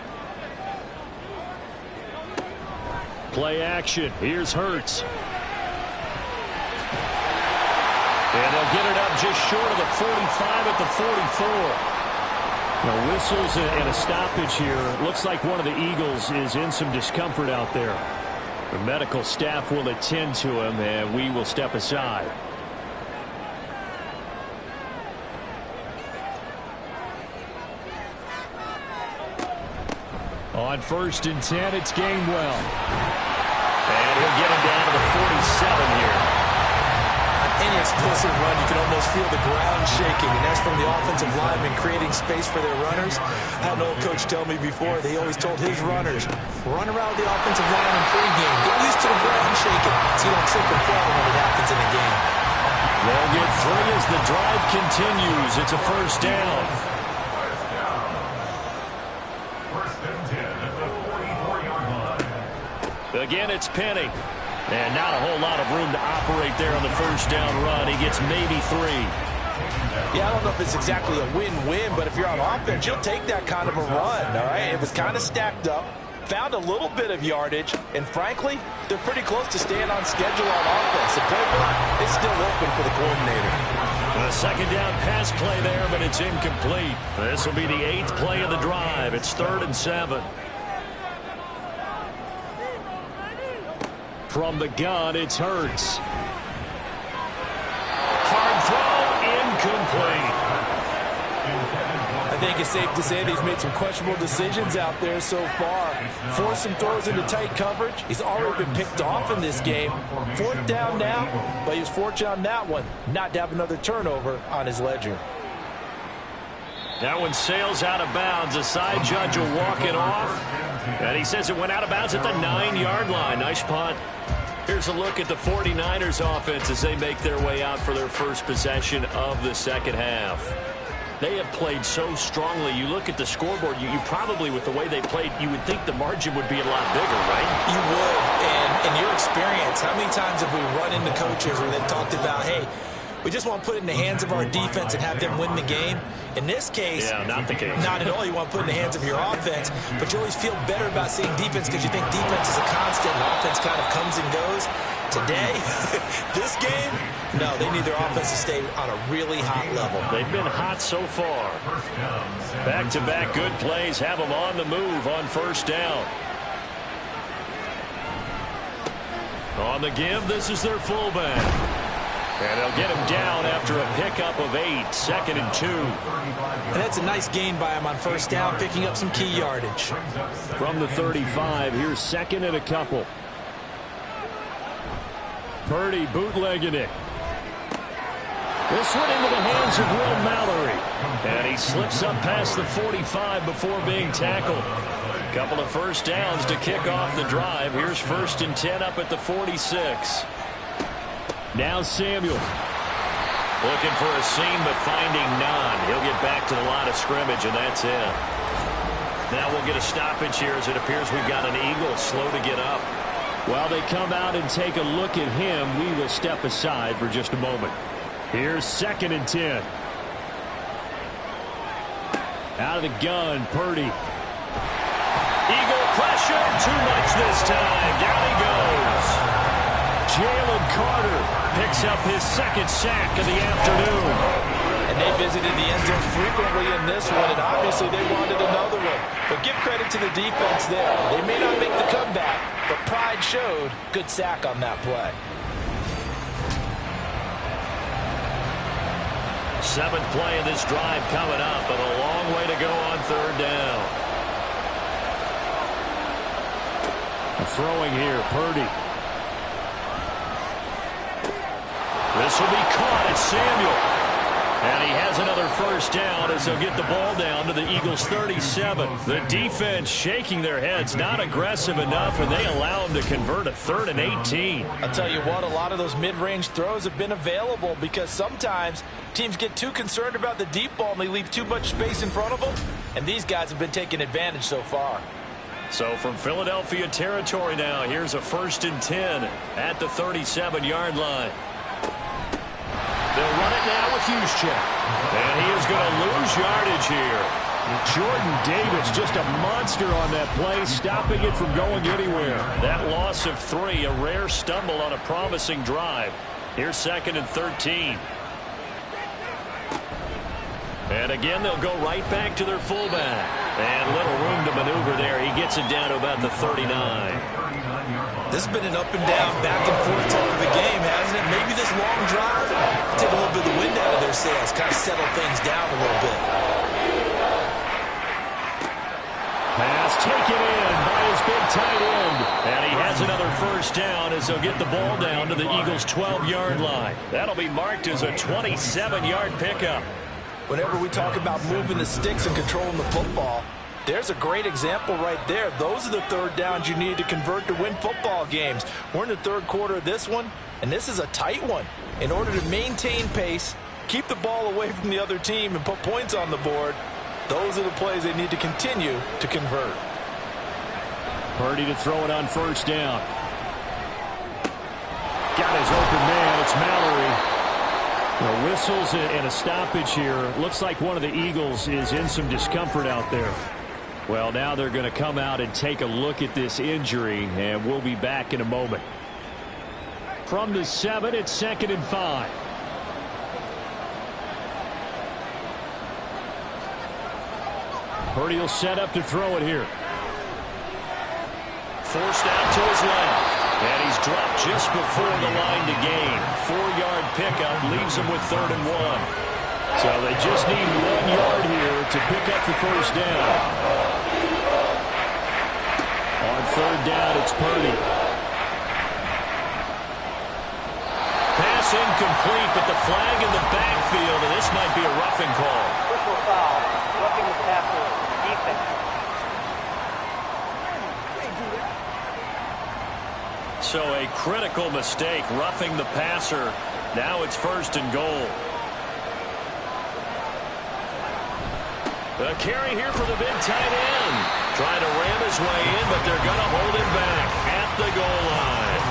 Play action. Here's Hurts. And they'll get it up just short of the 45 at the 44. Now, whistles and a stoppage here. Looks like one of the Eagles is in some discomfort out there. The medical staff will attend to him, and we will step aside. On 1st and 10, it's Gainwell. And he'll get him down to the 47 here. Any explosive run, you can almost feel the ground shaking, and that's from the offensive linemen creating space for their runners. I had an old coach tell me before, they always told his runners, run around the offensive line in pregame. Get used to the ground shaking so you don't trip and fall when it happens in the game. They'll get 3 as the drive continues. It's a 1st down. First and 10 at the 44-yard line. Again, it's Penny. And not a whole lot of room to operate there on the 1st down run. He gets maybe 3. Yeah, I don't know if it's exactly a win-win, but if you're on offense, you'll take that kind of a run, all right? It was kind of stacked up, found a little bit of yardage, and frankly, they're pretty close to staying on schedule on offense. The playbook is still open for the coordinator. The 2nd down pass play there, but it's incomplete. This will be the 8th play of the drive. It's 3rd and 7. From the gun, it's Hurts. Hard throw, incomplete. I think it's safe to say that he's made some questionable decisions out there so far. Forced some throws into tight coverage. He's already been picked off in this game. 4th down now, but he was fortunate on that one not to have another turnover on his ledger. That one sails out of bounds. The side judge will walk it off. And he says it went out of bounds at the 9-yard line. Nice punt. Here's a look at the 49ers offense as they make their way out for their first possession of the second half. They have played so strongly. You look at the scoreboard, you probably, with the way they played, you would think the margin would be a lot bigger, right? You would. And in your experience, how many times have we run into coaches where they've talked about, hey, we just want to put it in the hands of our defense and have them win the game? In this case, yeah, not the case. Not at all. You want to put it in the hands of your offense, but you always feel better about seeing defense because you think defense is a constant and offense kind of comes and goes. Today, this game, no, they need their offense to stay on a really hot level. They've been hot so far. Back-to-back good plays have them on the move on 1st down. On the give, this is their fullback. And they'll get him down after a pickup of 8, 2nd and 2. And that's a nice gain by him on 1st down, picking up some key yardage. From the 35, here's 2nd and a couple. Purdy bootlegging it. This one into the hands of Will Mallory. And he slips up past the 45 before being tackled. Couple of first downs to kick off the drive. Here's 1st and 10 up at the 46. Now Samuel. Looking for a seam, but finding none. He'll get back to the line of scrimmage, and that's it. Now we'll get a stoppage here as it appears we've got an Eagle slow to get up. While they come out and take a look at him, we will step aside for just a moment. Here's 2nd and 10. Out of the gun, Purdy. Eagle pressure, too much this time. Down he goes. Jalen Carter picks up his 2nd sack of the afternoon. And they visited the end zone frequently in this one, and obviously they wanted another one. But give credit to the defense there. They may not make the comeback, but pride showed. Good sack on that play. 7th play of this drive coming up, but a long way to go on 3rd down. Throwing here, Purdy. This will be caught at Samuel. And he has another 1st down as they'll get the ball down to the Eagles' 37. The defense shaking their heads, not aggressive enough, and they allow them to convert a 3rd and 18. I'll tell you what, a lot of those mid-range throws have been available because sometimes teams get too concerned about the deep ball and they leave too much space in front of them, and these guys have been taking advantage so far. So from Philadelphia territory now, here's a 1st and 10 at the 37-yard line. They'll run it now with Juszczyk. And he is going to lose yardage here. Jordan Davis, just a monster on that play, stopping it from going anywhere. That loss of 3, a rare stumble on a promising drive. Here's 2nd and 13. And again, they'll go right back to their fullback. And little room to maneuver there. He gets it down to about the 39. This has been an up and down, back and forth type of a game, hasn't it? Maybe this long drive take a little bit of the wind out of their sails, kind of settle things down a little bit. Pass taken in by his big tight end. And he has another 1st down as they'll get the ball down to the Eagles' 12-yard line. That'll be marked as a 27-yard pickup. Whenever we talk about moving the sticks and controlling the football, there's a great example right there. Those are the 3rd downs you need to convert to win football games. We're in the 3rd quarter of this one, and this is a tight one. In order to maintain pace, keep the ball away from the other team, and put points on the board, those are the plays they need to continue to convert. Purdy to throw it on 1st down. Got his open man. It's Mallory. The whistles and a stoppage here. Looks like one of the Eagles is in some discomfort out there. Well, now they're going to come out and take a look at this injury, and we'll be back in a moment. From the 7, it's 2nd and 5. Purdy will set up to throw it here. Forced out to his left. And he's dropped just before the line to gain. 4-yard pickup leaves him with 3rd and 1. So they just need 1 yard here to pick up the 1st down. On 3rd down, it's Purdy. Pass incomplete, but the flag in the backfield, and this might be a roughing call. Personal foul, roughing the passer, defense. So a critical mistake, roughing the passer. Now it's 1st and goal. A carry here for the big tight end. Trying to ram his way in, but they're going to hold him back at the goal line.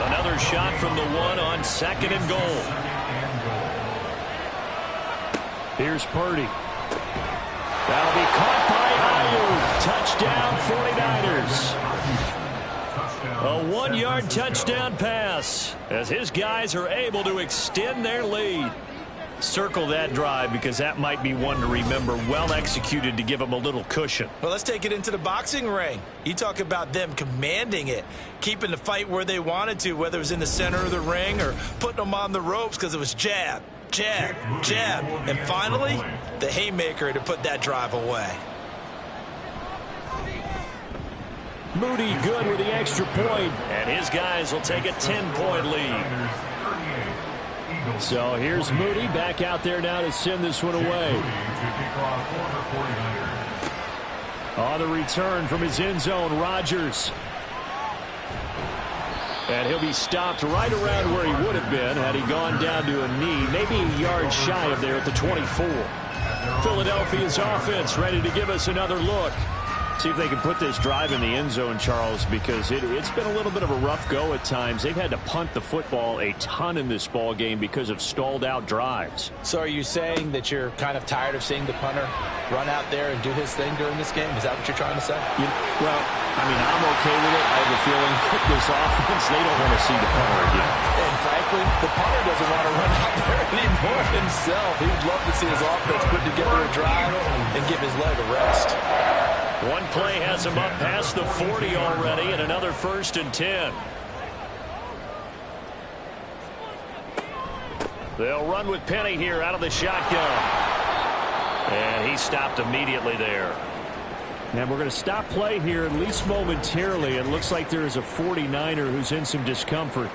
Another shot from the 1 on 2nd and goal. Here's Purdy. That'll be caught by Ayuk. Touchdown 49ers. A 1-yard touchdown pass as his guys are able to extend their lead. Circle that drive because that might be one to remember. Well executed to give them a little cushion. Well, let's take it into the boxing ring. You talk about them commanding it, keeping the fight where they wanted to, whether it was in the center of the ring or putting them on the ropes because it was jab, jab, jab. And finally, the haymaker to put that drive away. Moody good with the extra point. And his guys will take a 10-point lead. So here's Moody back out there now to send this one away. On the return from his end zone, Rodgers. And he'll be stopped right around where he would have been had he gone down to a knee, maybe a yard shy of there at the 24. Philadelphia's offense ready to give us another look. See if they can put this drive in the end zone, Charles, because it's been a little bit of a rough go at times. They've had to punt the football a ton in this ball game because of stalled out drives. So are you saying that you're kind of tired of seeing the punter run out there and do his thing during this game? Is that what you're trying to say? Well, I mean, I'm okay with it. I have a feeling that this offense, they don't want to see the punter again. And frankly, the punter doesn't want to run out there anymore himself. He'd love to see his offense put together a drive and give his leg a rest. One play has him up past the 40 already, and another 1st and 10. They'll run with Penny here out of the shotgun. And he stopped immediately there. And we're going to stop play here, at least momentarily. It looks like there is a 49er who's in some discomfort.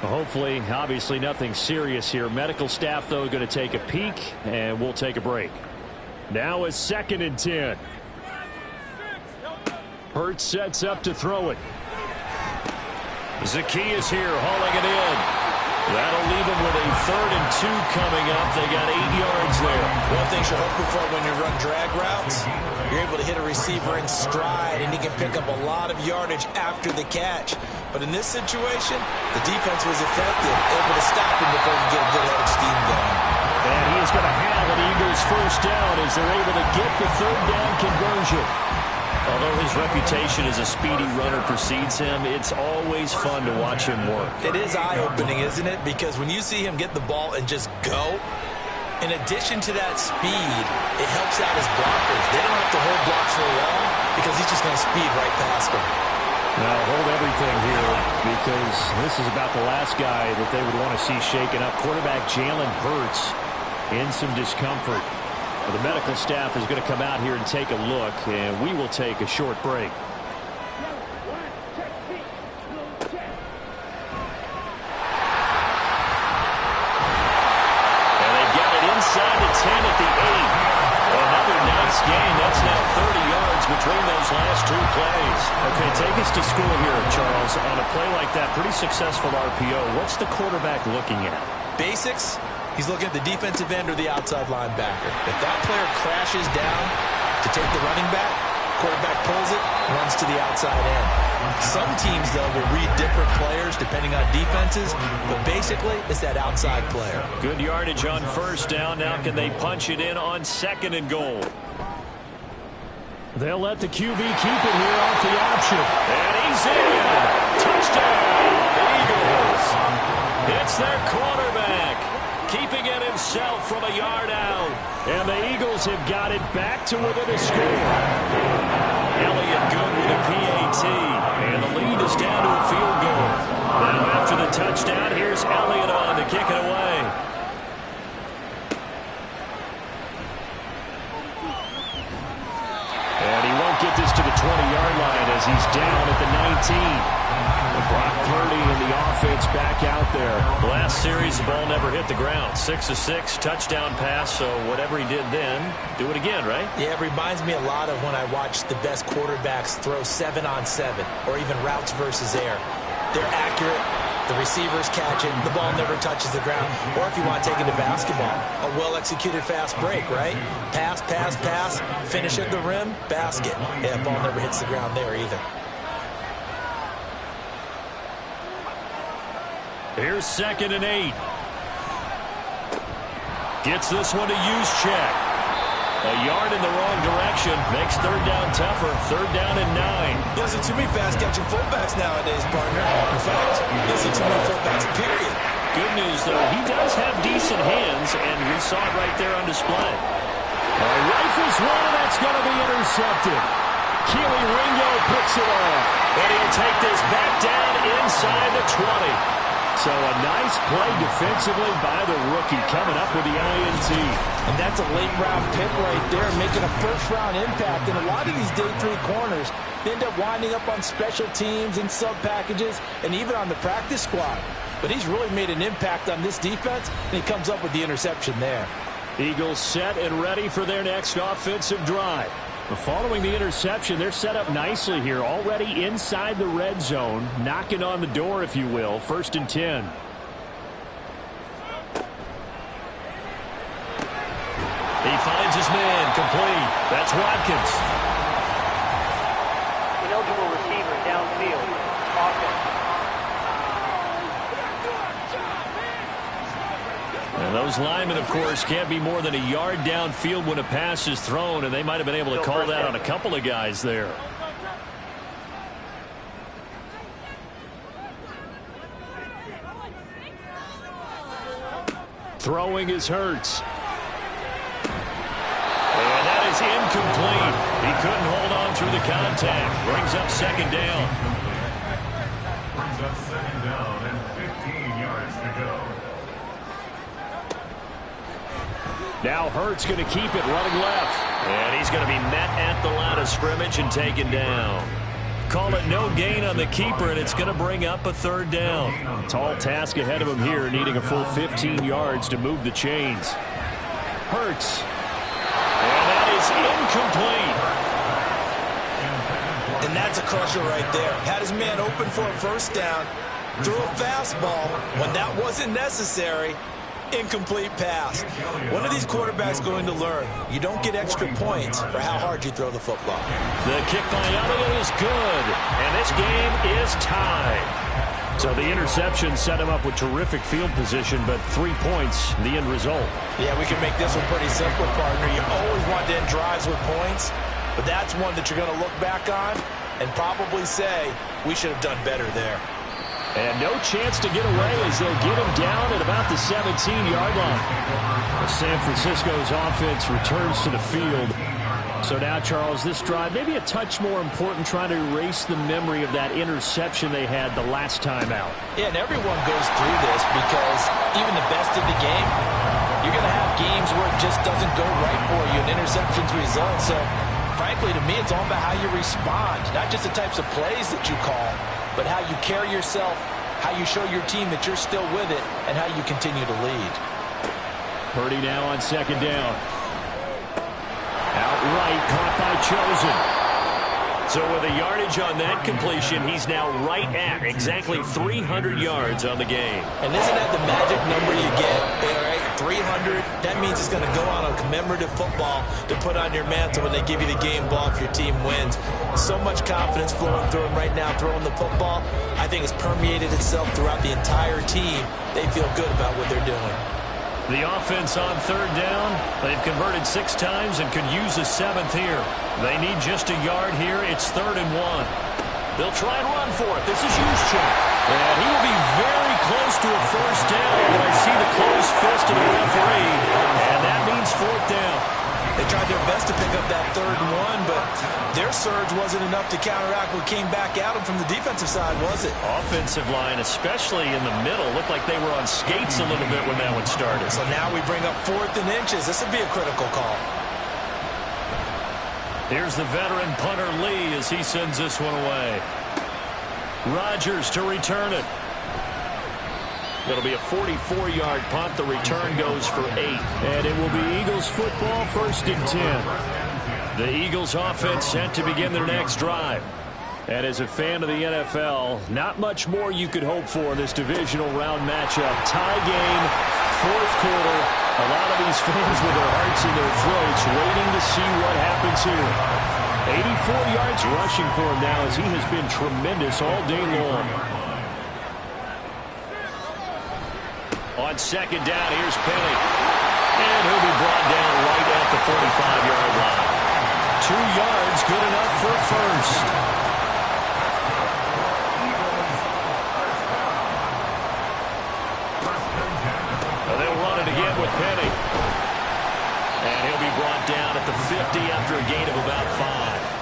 Hopefully, obviously, nothing serious here. Medical staff, though, going to take a peek, and we'll take a break. Now is 2nd and 10. Hurts sets up to throw it. Zacchaeus here hauling it in. That'll leave him with a 3rd and 2 coming up. They got 8 yards there. One thing you're hoping for when you run drag routes, you're able to hit a receiver in stride, and he can pick up a lot of yardage after the catch. But in this situation, the defense was effective, able to stop him before he could get a good head of steam going. And he is going to have an Eagles 1st down as they're able to get the 3rd down conversion. Although his reputation as a speedy runner precedes him, it's always fun to watch him work. It is eye-opening, isn't it? Because when you see him get the ball and just go, in addition to that speed, it helps out his blockers. They don't have to hold blocks for long because he's just going to speed right past them. Now hold everything here because this is about the last guy that they would want to see shaken up. Quarterback Jalen Hurts in some discomfort. The medical staff is going to come out here and take a look, and we will take a short break. And they've got it inside the 10 at the 8. Another nice gain. That's now 30 yards between those last 2 plays. Okay, take us to school here, Charles. On a play like that, pretty successful RPO. What's the quarterback looking at? Basics. He's looking at the defensive end or the outside linebacker. If that player crashes down to take the running back, quarterback pulls it, runs to the outside end. Some teams, though, will read different players depending on defenses, but basically it's that outside player. Good yardage on 1st down. Now can they punch it in on 2nd and goal? They'll let the QB keep it here off the option. And he's in. Touchdown, Eagles. It's their quarterback, keeping it himself from a yard out. And the Eagles have got it back to within a score. Elliott good with a PAT. And the lead is down to a field goal. Now after the touchdown, here's Elliott on to kick it away. And he won't get this to the 20-yard line as he's down at the 19. Brock Purdy and the offense back out there. Last series, the ball never hit the ground. 6 of 6, touchdown pass, so whatever he did then, do it again, right? Yeah, it reminds me a lot of when I watched the best quarterbacks throw 7-on-7 or even routes versus air. They're accurate. The receivers catch it. The ball never touches the ground. Or if you want to take it to basketball, a well-executed fast break, right? Pass, pass, pass, finish at the rim, basket. Yeah, the ball never hits the ground there either. Here's 2nd and 8. Gets this one to Juszczyk. A yard in the wrong direction. Makes 3rd down tougher. 3rd down and 9. Doesn't too many fast-catching fullbacks nowadays, partner. In fact, doesn't too many fullbacks, period. Good news, though. He does have decent hands, and we saw it right there on display. Rifles one, and that's going to be intercepted. Keely Ringo picks it off. And he'll take this back down inside the 20. So a nice play defensively by the rookie coming up with the INT. And that's a late-round pick right there, making a first-round impact. And a lot of these day 3 corners end up winding up on special teams and sub-packages and even on the practice squad. But he's really made an impact on this defense, and he comes up with the interception there. Eagles set and ready for their next offensive drive. Following the interception, they're set up nicely here, already inside the red zone, knocking on the door, if you will. 1st and 10. He finds his man, complete. That's Watkins. Ineligible receiver downfield. Offense. And those linemen, of course, can't be more than a yard downfield when a pass is thrown, and they might have been able to call that on a couple of guys there. Throwing is Hurts. And that is incomplete. He couldn't hold on through the contact. Brings up 2nd down. Brings up 2nd down and 15 yards to go. Now Hurts going to keep it running left. And he's going to be met at the line of scrimmage and taken down. Call it no gain on the keeper, and it's going to bring up a 3rd down. Tall task ahead of him here, needing a full 15 yards to move the chains. Hurts. And that is incomplete. And that's a crusher right there. Had his man open for a 1st down, threw a fastball when that wasn't necessary. Incomplete pass. When are these quarterbacks going to learn? You don't get extra points for how hard you throw the football. The kick by Elliott is good, and this game is tied. So the interception set him up with terrific field position, but 3 points, the end result. Yeah, we can make this one pretty simple, partner. You always want to end drives with points, but that's one that you're going to look back on and probably say, we should have done better there. And no chance to get away as they'll get him down at about the 17-yard line. San Francisco's offense returns to the field. So now, Charles, this drive maybe a touch more important, trying to erase the memory of that interception they had the last time out. Yeah, and everyone goes through this because even the best of the game, you're going to have games where it just doesn't go right for you and interceptions result. So, frankly, to me, it's all about how you respond, not just the types of plays that you call, but how you carry yourself, how you show your team that you're still with it, and how you continue to lead. Purdy now on 2nd down. Outright caught by Chosen. So with a yardage on that completion, he's now right at exactly 300 yards on the game. And isn't that the magic number you get? All right, 300. That means it's going to go on a commemorative football to put on your mantle when they give you the game ball if your team wins. So much confidence flowing through him right now, throwing the football. I think it's permeated itself throughout the entire team. They feel good about what they're doing. The offense on 3rd down. They've converted 6 times and could use a 7th here. They need just a yard here. It's 3rd and 1. They'll try and run for it. This is Juszczyk. And he will be very close to a 1st down when I see the closed fist of the referee. And that means 4th down. They tried their best to pick up that 3rd and 1, but their surge wasn't enough to counteract what came back at them from the defensive side, was it? Offensive line, especially in the middle, looked like they were on skates a little bit when that one started. So now we bring up 4th and inches. This would be a critical call. Here's the veteran punter Lee as he sends this one away. Rodgers to return it. It'll be a 44-yard punt. The return goes for 8. And it will be Eagles football, 1st and 10. The Eagles offense set to begin their next drive. And as a fan of the NFL, not much more you could hope for in this divisional round matchup. Tie game, 4th quarter. A lot of these fans with their hearts in their throats waiting to see what happens here. 84 yards rushing for him now as he has been tremendous all day long. On 2nd down, here's Penny. And he'll be brought down right at the 45-yard line. 2 yards, good enough for a 1st. They'll run it again with Penny. And he'll be brought down at the 50 after a gain of about 5.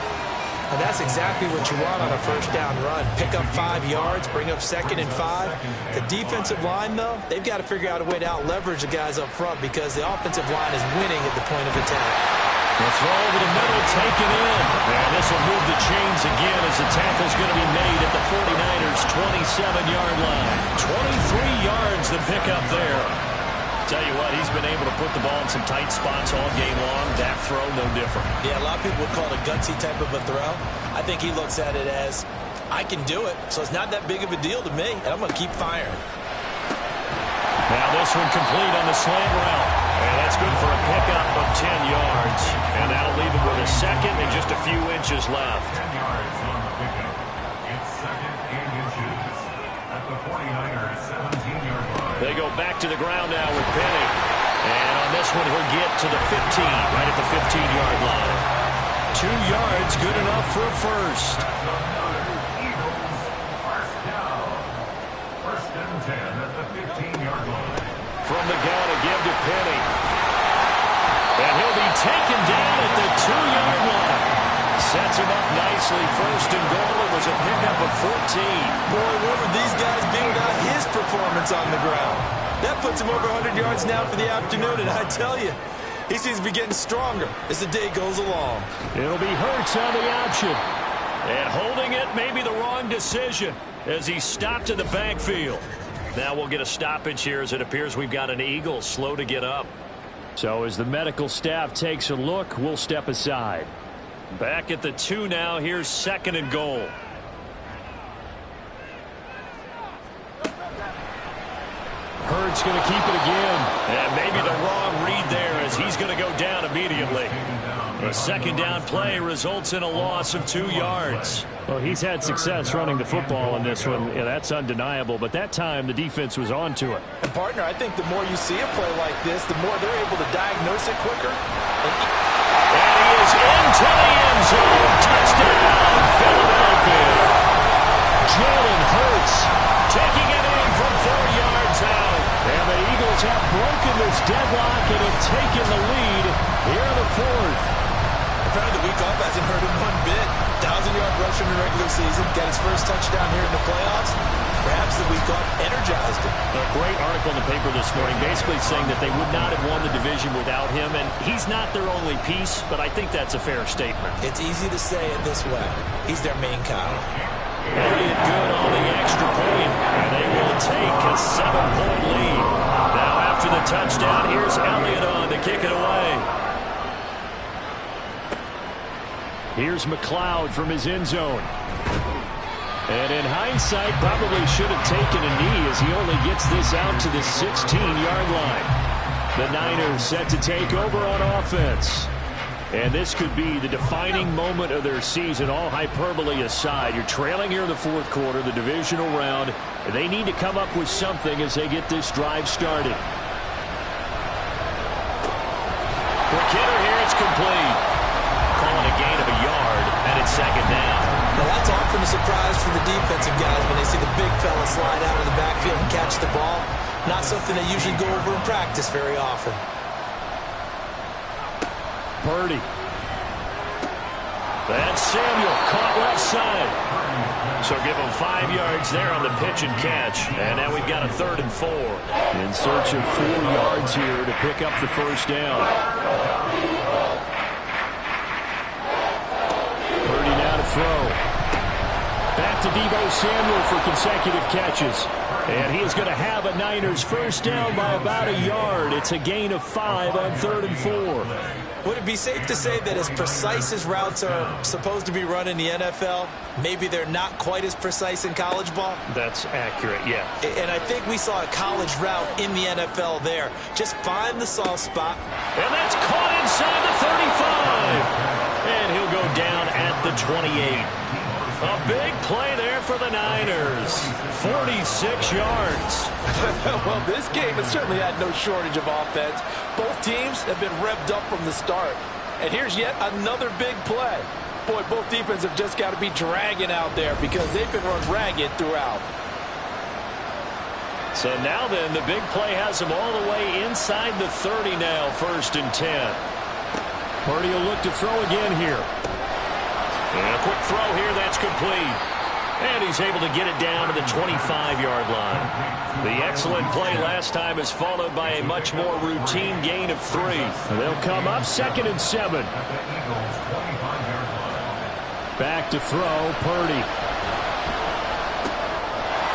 And that's exactly what you want on a 1st down run. Pick up 5 yards, bring up 2nd and 5. The defensive line, though, they've got to figure out a way to out-leverage the guys up front because the offensive line is winning at the point of attack. The throw over the middle, taken in. And this will move the chains again as the tackle's going to be made at the 49ers' 27-yard line. 23 yards to pick up there. Tell you what, he's been able to put the ball in some tight spots all game long. That throw, no different. Yeah, a lot of people would call it a gutsy type of a throw. I think he looks at it as, I can do it, so it's not that big of a deal to me, and I'm going to keep firing. Now this one complete on the slant route. And that's good for a pickup of 10 yards. And that'll leave him with a second and just a few inches left. 10 yards on the pickup. It's second and inches at the 49ers 17-yard line. They go back to the ground now with Penny. And on this one, he'll get to the 15, right at the 15-yard line. 2 yards, good enough for a first. Eagles, first down. First and 10 at the 15-yard line. From the gun, a give to Penny. And he'll be taken down at the 2-yard line. Sets him up nicely. First and goal. It was a pickup of 14. Boy, what would these guys be without his performance on the ground? That puts him over 100 yards now for the afternoon, and I tell you, he seems to be getting stronger as the day goes along. It'll be Hurts on the option. And holding it may be the wrong decision as he stopped in the backfield. Now we'll get a stoppage here as it appears we've got an Eagle slow to get up. So as the medical staff takes a look, we'll step aside. Back at the 2 now. Here's second and goal. Hurts going to keep it again. And maybe the wrong read there as he's going to go down immediately. A second down play results in a loss of 2 yards. Well, he's had success running the football in this one. Yeah, that's undeniable. But that time, the defense was on to it. And, partner, I think the more you see a play like this, the more they're able to diagnose it quicker. And he is into the end zone. Touchdown, Philadelphia. Jalen Hurts taking it in from 4 yards out. And the Eagles have broken this deadlock and have taken the lead here in the fourth. Apparently the week off hasn't hurt him one bit. 1,000-yard rush in the regular season. Got his first touchdown here in the playoffs. Perhaps the week off energized him. A great article in the paper this morning basically saying that they would not have won the division without him. And he's not their only piece, but I think that's a fair statement. It's easy to say it this way. He's their main guy. Elliott good on the extra point. And they will take a 7-point lead. Now after the touchdown, here's Elliott on to kick it away. Here's McLeod from his end zone. And in hindsight, probably should have taken a knee as he only gets this out to the 16-yard line. The Niners set to take over on offense. And this could be the defining moment of their season, all hyperbole aside. You're trailing here in the fourth quarter, the divisional round. They need to come up with something as they get this drive started. Quick hitter here, it's complete. Calling a gain of a yard, and it's second down. Now that's often a surprise for the defensive guys when they see the big fella slide out of the backfield and catch the ball. Not something they usually go over in practice very often. Purdy. That's Samuel, caught left side. So give him 5 yards there on the pitch and catch. And now we've got a 3rd and 4. In search of 4 yards here to pick up the first down. Purdy now to throw. Back to Deebo Samuel for consecutive catches. And he is going to have a Niners first down by about a yard. It's a gain of 5 on 3rd and 4. Would it be safe to say that as precise as routes are supposed to be run in the NFL, maybe they're not quite as precise in college ball? That's accurate, yeah. And I think we saw a college route in the NFL there. Just find the soft spot. And that's caught inside the 35. And he'll go down at the 28. A big play there for the Niners. 46 yards. Well, this game has certainly had no shortage of offense. Both teams have been revved up from the start. And here's yet another big play. Boy, both defenses have just got to be dragging out there because they've been run ragged throughout. So now then, the big play has them all the way inside the 30 now, 1st and 10. Purdy will look to throw again here. And a quick throw here, that's complete. And he's able to get it down to the 25-yard line. The excellent play last time is followed by a much more routine gain of 3. They'll come up 2nd and 7. Back to throw, Purdy.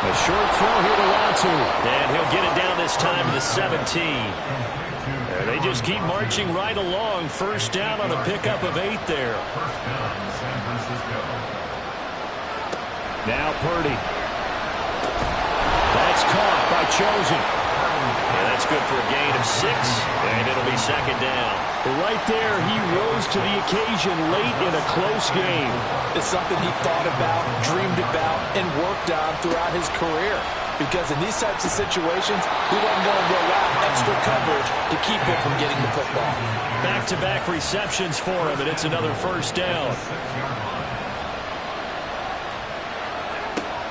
A short throw here to Latu. And he'll get it down this time to the 17. And they just keep marching right along. First down on a pickup of 8 there. Now Purdy. That's caught by Chosen. And that's good for a gain of 6. And it'll be second down. Right there, he rose to the occasion late in a close game. It's something he thought about, dreamed about, and worked on throughout his career. Because in these types of situations, he wasn't going to allow extra coverage to keep him from getting the football. Back-to-back receptions for him, and it's another first down.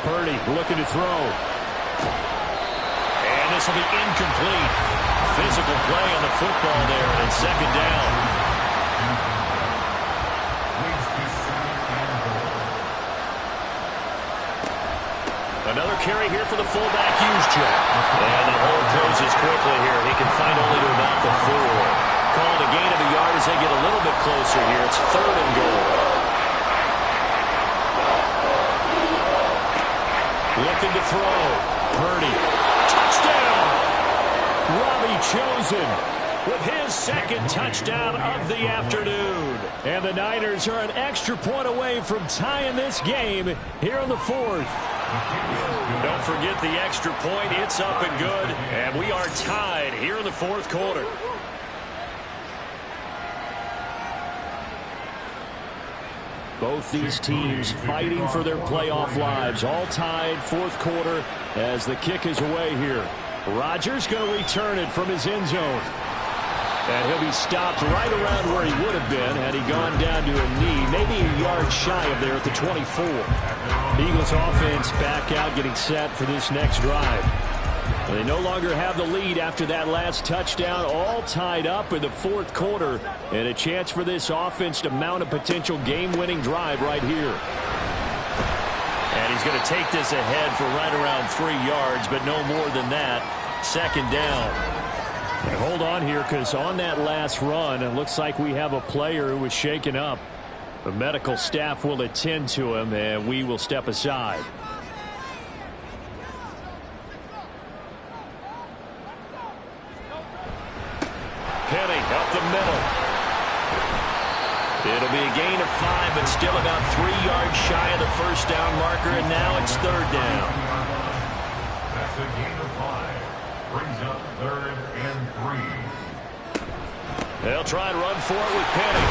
Purdy looking to throw. And this will be incomplete. Physical play on the football there, and second down. Another carry here for the fullback, Juszczyk. And the hole closes quickly here. He can find only to about the 4. Called a gain of a yard as they get a little bit closer here. It's 3rd and goal. Looking to throw. Purdy. Touchdown! Robbie Chosen with his second touchdown of the afternoon. And the Niners are an extra point away from tying this game here in the 4th. Don't forget the extra point. It's up and good. And we are tied here in the 4th quarter. Both these teams fighting for their playoff lives. All tied 4th quarter as the kick is away here. Rodgers going to return it from his end zone. And he'll be stopped right around where he would have been had he gone down to a knee, maybe a yard shy of there at the 24. Eagles offense back out getting set for this next drive. They no longer have the lead after that last touchdown, all tied up in the 4th quarter, and a chance for this offense to mount a potential game-winning drive right here. And he's going to take this ahead for right around 3 yards, but no more than that. Second down. And hold on here, because on that last run, it looks like we have a player who was shaken up. The medical staff will attend to him, and we will step aside. Penny up the middle. It'll be a gain of 5, but still about 3 yards shy of the first down marker, and now it's 3rd down. That's a gain of 5. Brings up 3rd and 3. They'll try and run for it with Penny.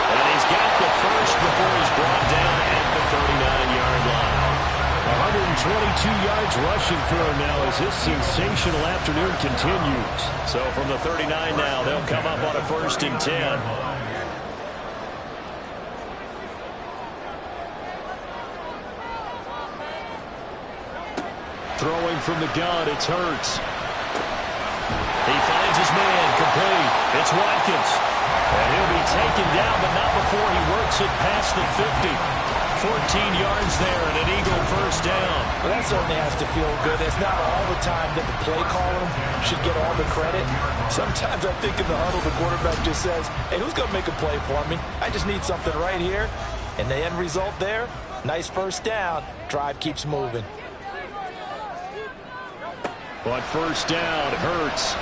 And he's got the first before he's brought down at the 39-yard line. 122 yards rushing for him now as this sensational afternoon continues. So from the 39 now, they'll come up on a 1st and 10. Throwing from the gun, it's Hurts. He finds his man, complete. It's Watkins. And he'll be taken down, but not before he works it past the 50. 14 yards there and an Eagle first down. Well, that certainly has to feel good. It's not all the time that the play caller should get all the credit. Sometimes I think in the huddle, the quarterback just says, hey, who's going to make a play for me? I just need something right here. And the end result there, nice first down. Drive keeps moving. But first down, Hurts.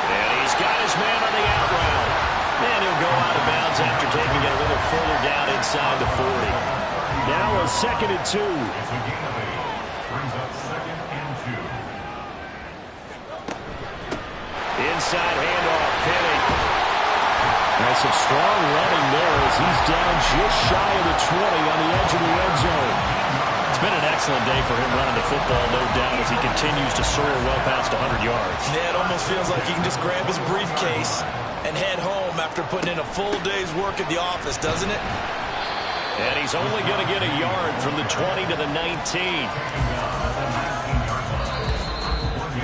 And he's got his man on the out route. And he'll go out of bounds after taking it a little further down inside the 40. Now a 2nd and 2. It's a gain of 8. Brings up 2nd and 2. Inside handoff, Penny. That's some strong running there as he's down just shy of the 20 on the edge of the red zone. It's been an excellent day for him running the football, no doubt, as he continues to soar well past 100 yards. Yeah, it almost feels like he can just grab his briefcase and head home after putting in a full day's work at the office, doesn't it? And he's only going to get a yard from the 20 to the 19.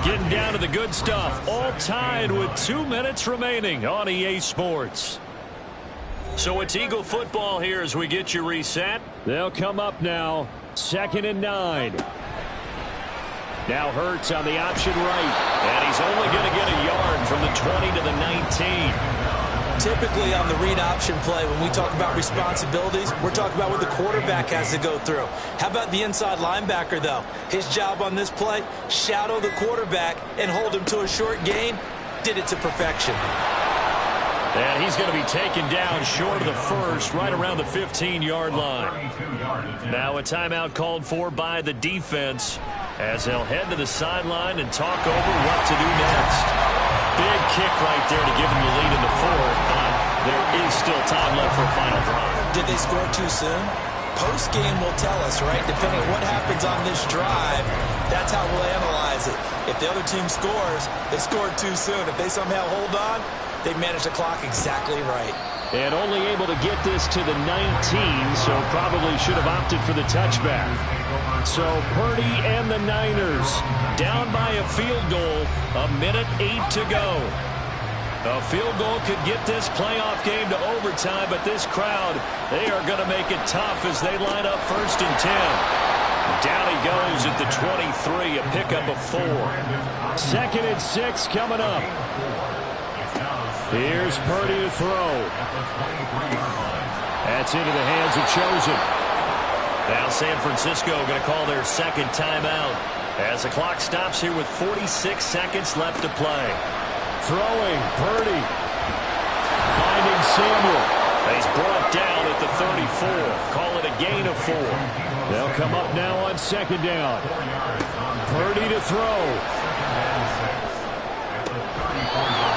Getting down to the good stuff, all tied with 2 minutes remaining on EA Sports. So it's Eagle football here as we get you reset. They'll come up now, 2nd and 9. Now Hurts on the option right. And he's only going to get a yard from the 20 to the 19. Typically on the read option play, when we talk about responsibilities, we're talking about what the quarterback has to go through. How about the inside linebacker, though? His job on this play, shadow the quarterback and hold him to a short gain. Did it to perfection. And he's going to be taken down short of the first, right around the 15-yard line. Now a timeout called for by the defense as they'll head to the sideline and talk over what to do next. Big kick right there to give them the lead in the fourth, but there is still time left for a final drive. Did they score too soon? Post-game will tell us, right? Depending on what happens on this drive, that's how we'll analyze it. If the other team scores, they scored too soon. If they somehow hold on, they managed the clock exactly right. And only able to get this to the 19, so probably should have opted for the touchback. So Purdy and the Niners down by a field goal, 1:08 to go. A field goal could get this playoff game to overtime, but this crowd, they are going to make it tough as they line up 1st and 10. Down he goes at the 23, a pickup of 4. 2nd and 6 coming up. Here's Purdy to throw. That's into the hands of Chosen. Now San Francisco going to call their second timeout as the clock stops here with 46 seconds left to play. Throwing, Purdy. Finding Samuel. He's brought down at the 34. Call it a gain of 4. They'll come up now on 2nd down. Purdy to throw.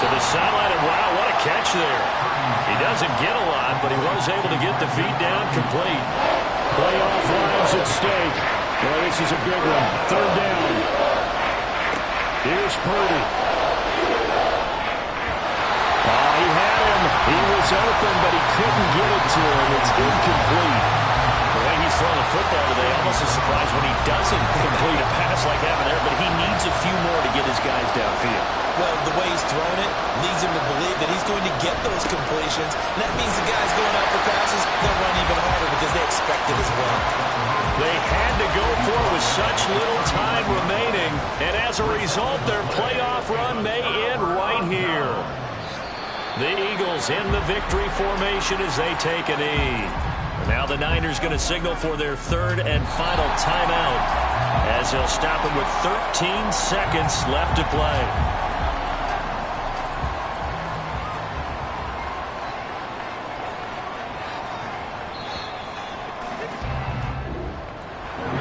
To the sideline, and wow, what a catch there. He doesn't get a lot, but he was able to get the feet down complete. Playoff lives at stake. Boy, this is a big one. 3rd down. Here's Purdy. He had him. He was open, but he couldn't get it to him. It's incomplete. The way he's throwing the football today, almost a surprise when he doesn't complete a pass like having there, but he needs a few more to get his guys downfield. Well, the way he's thrown it leads him to believe that he's going to get those completions. And that means the guys going out for passes, they'll run even harder because they expect it as well. They had to go for it with such little time remaining, and as a result, their playoff run may end right here. The Eagles in the victory formation as they take a knee. Now the Niners going to signal for their 3rd and final timeout as they'll stop it with 13 seconds left to play.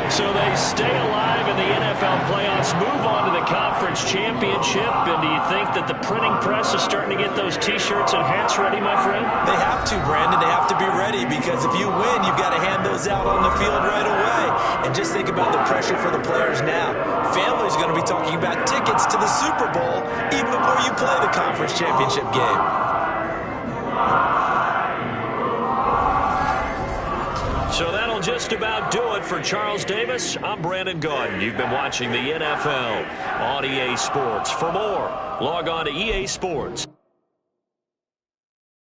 So they stay alive in the NFL playoffs, move on to the conference championship. And do you think that the printing press is starting to get those T-shirts and hats ready, my friend? They have to, Brandon. They have to be ready because if you win, you've got to hand those out on the field right away. And just think about the pressure for the players now. Families are going to be talking about tickets to the Super Bowl even before you play the conference championship game. So that'll just about do it for Charles Davis. I'm Brandon Gaudin. You've been watching the NFL on EA Sports. For more, log on to EA Sports.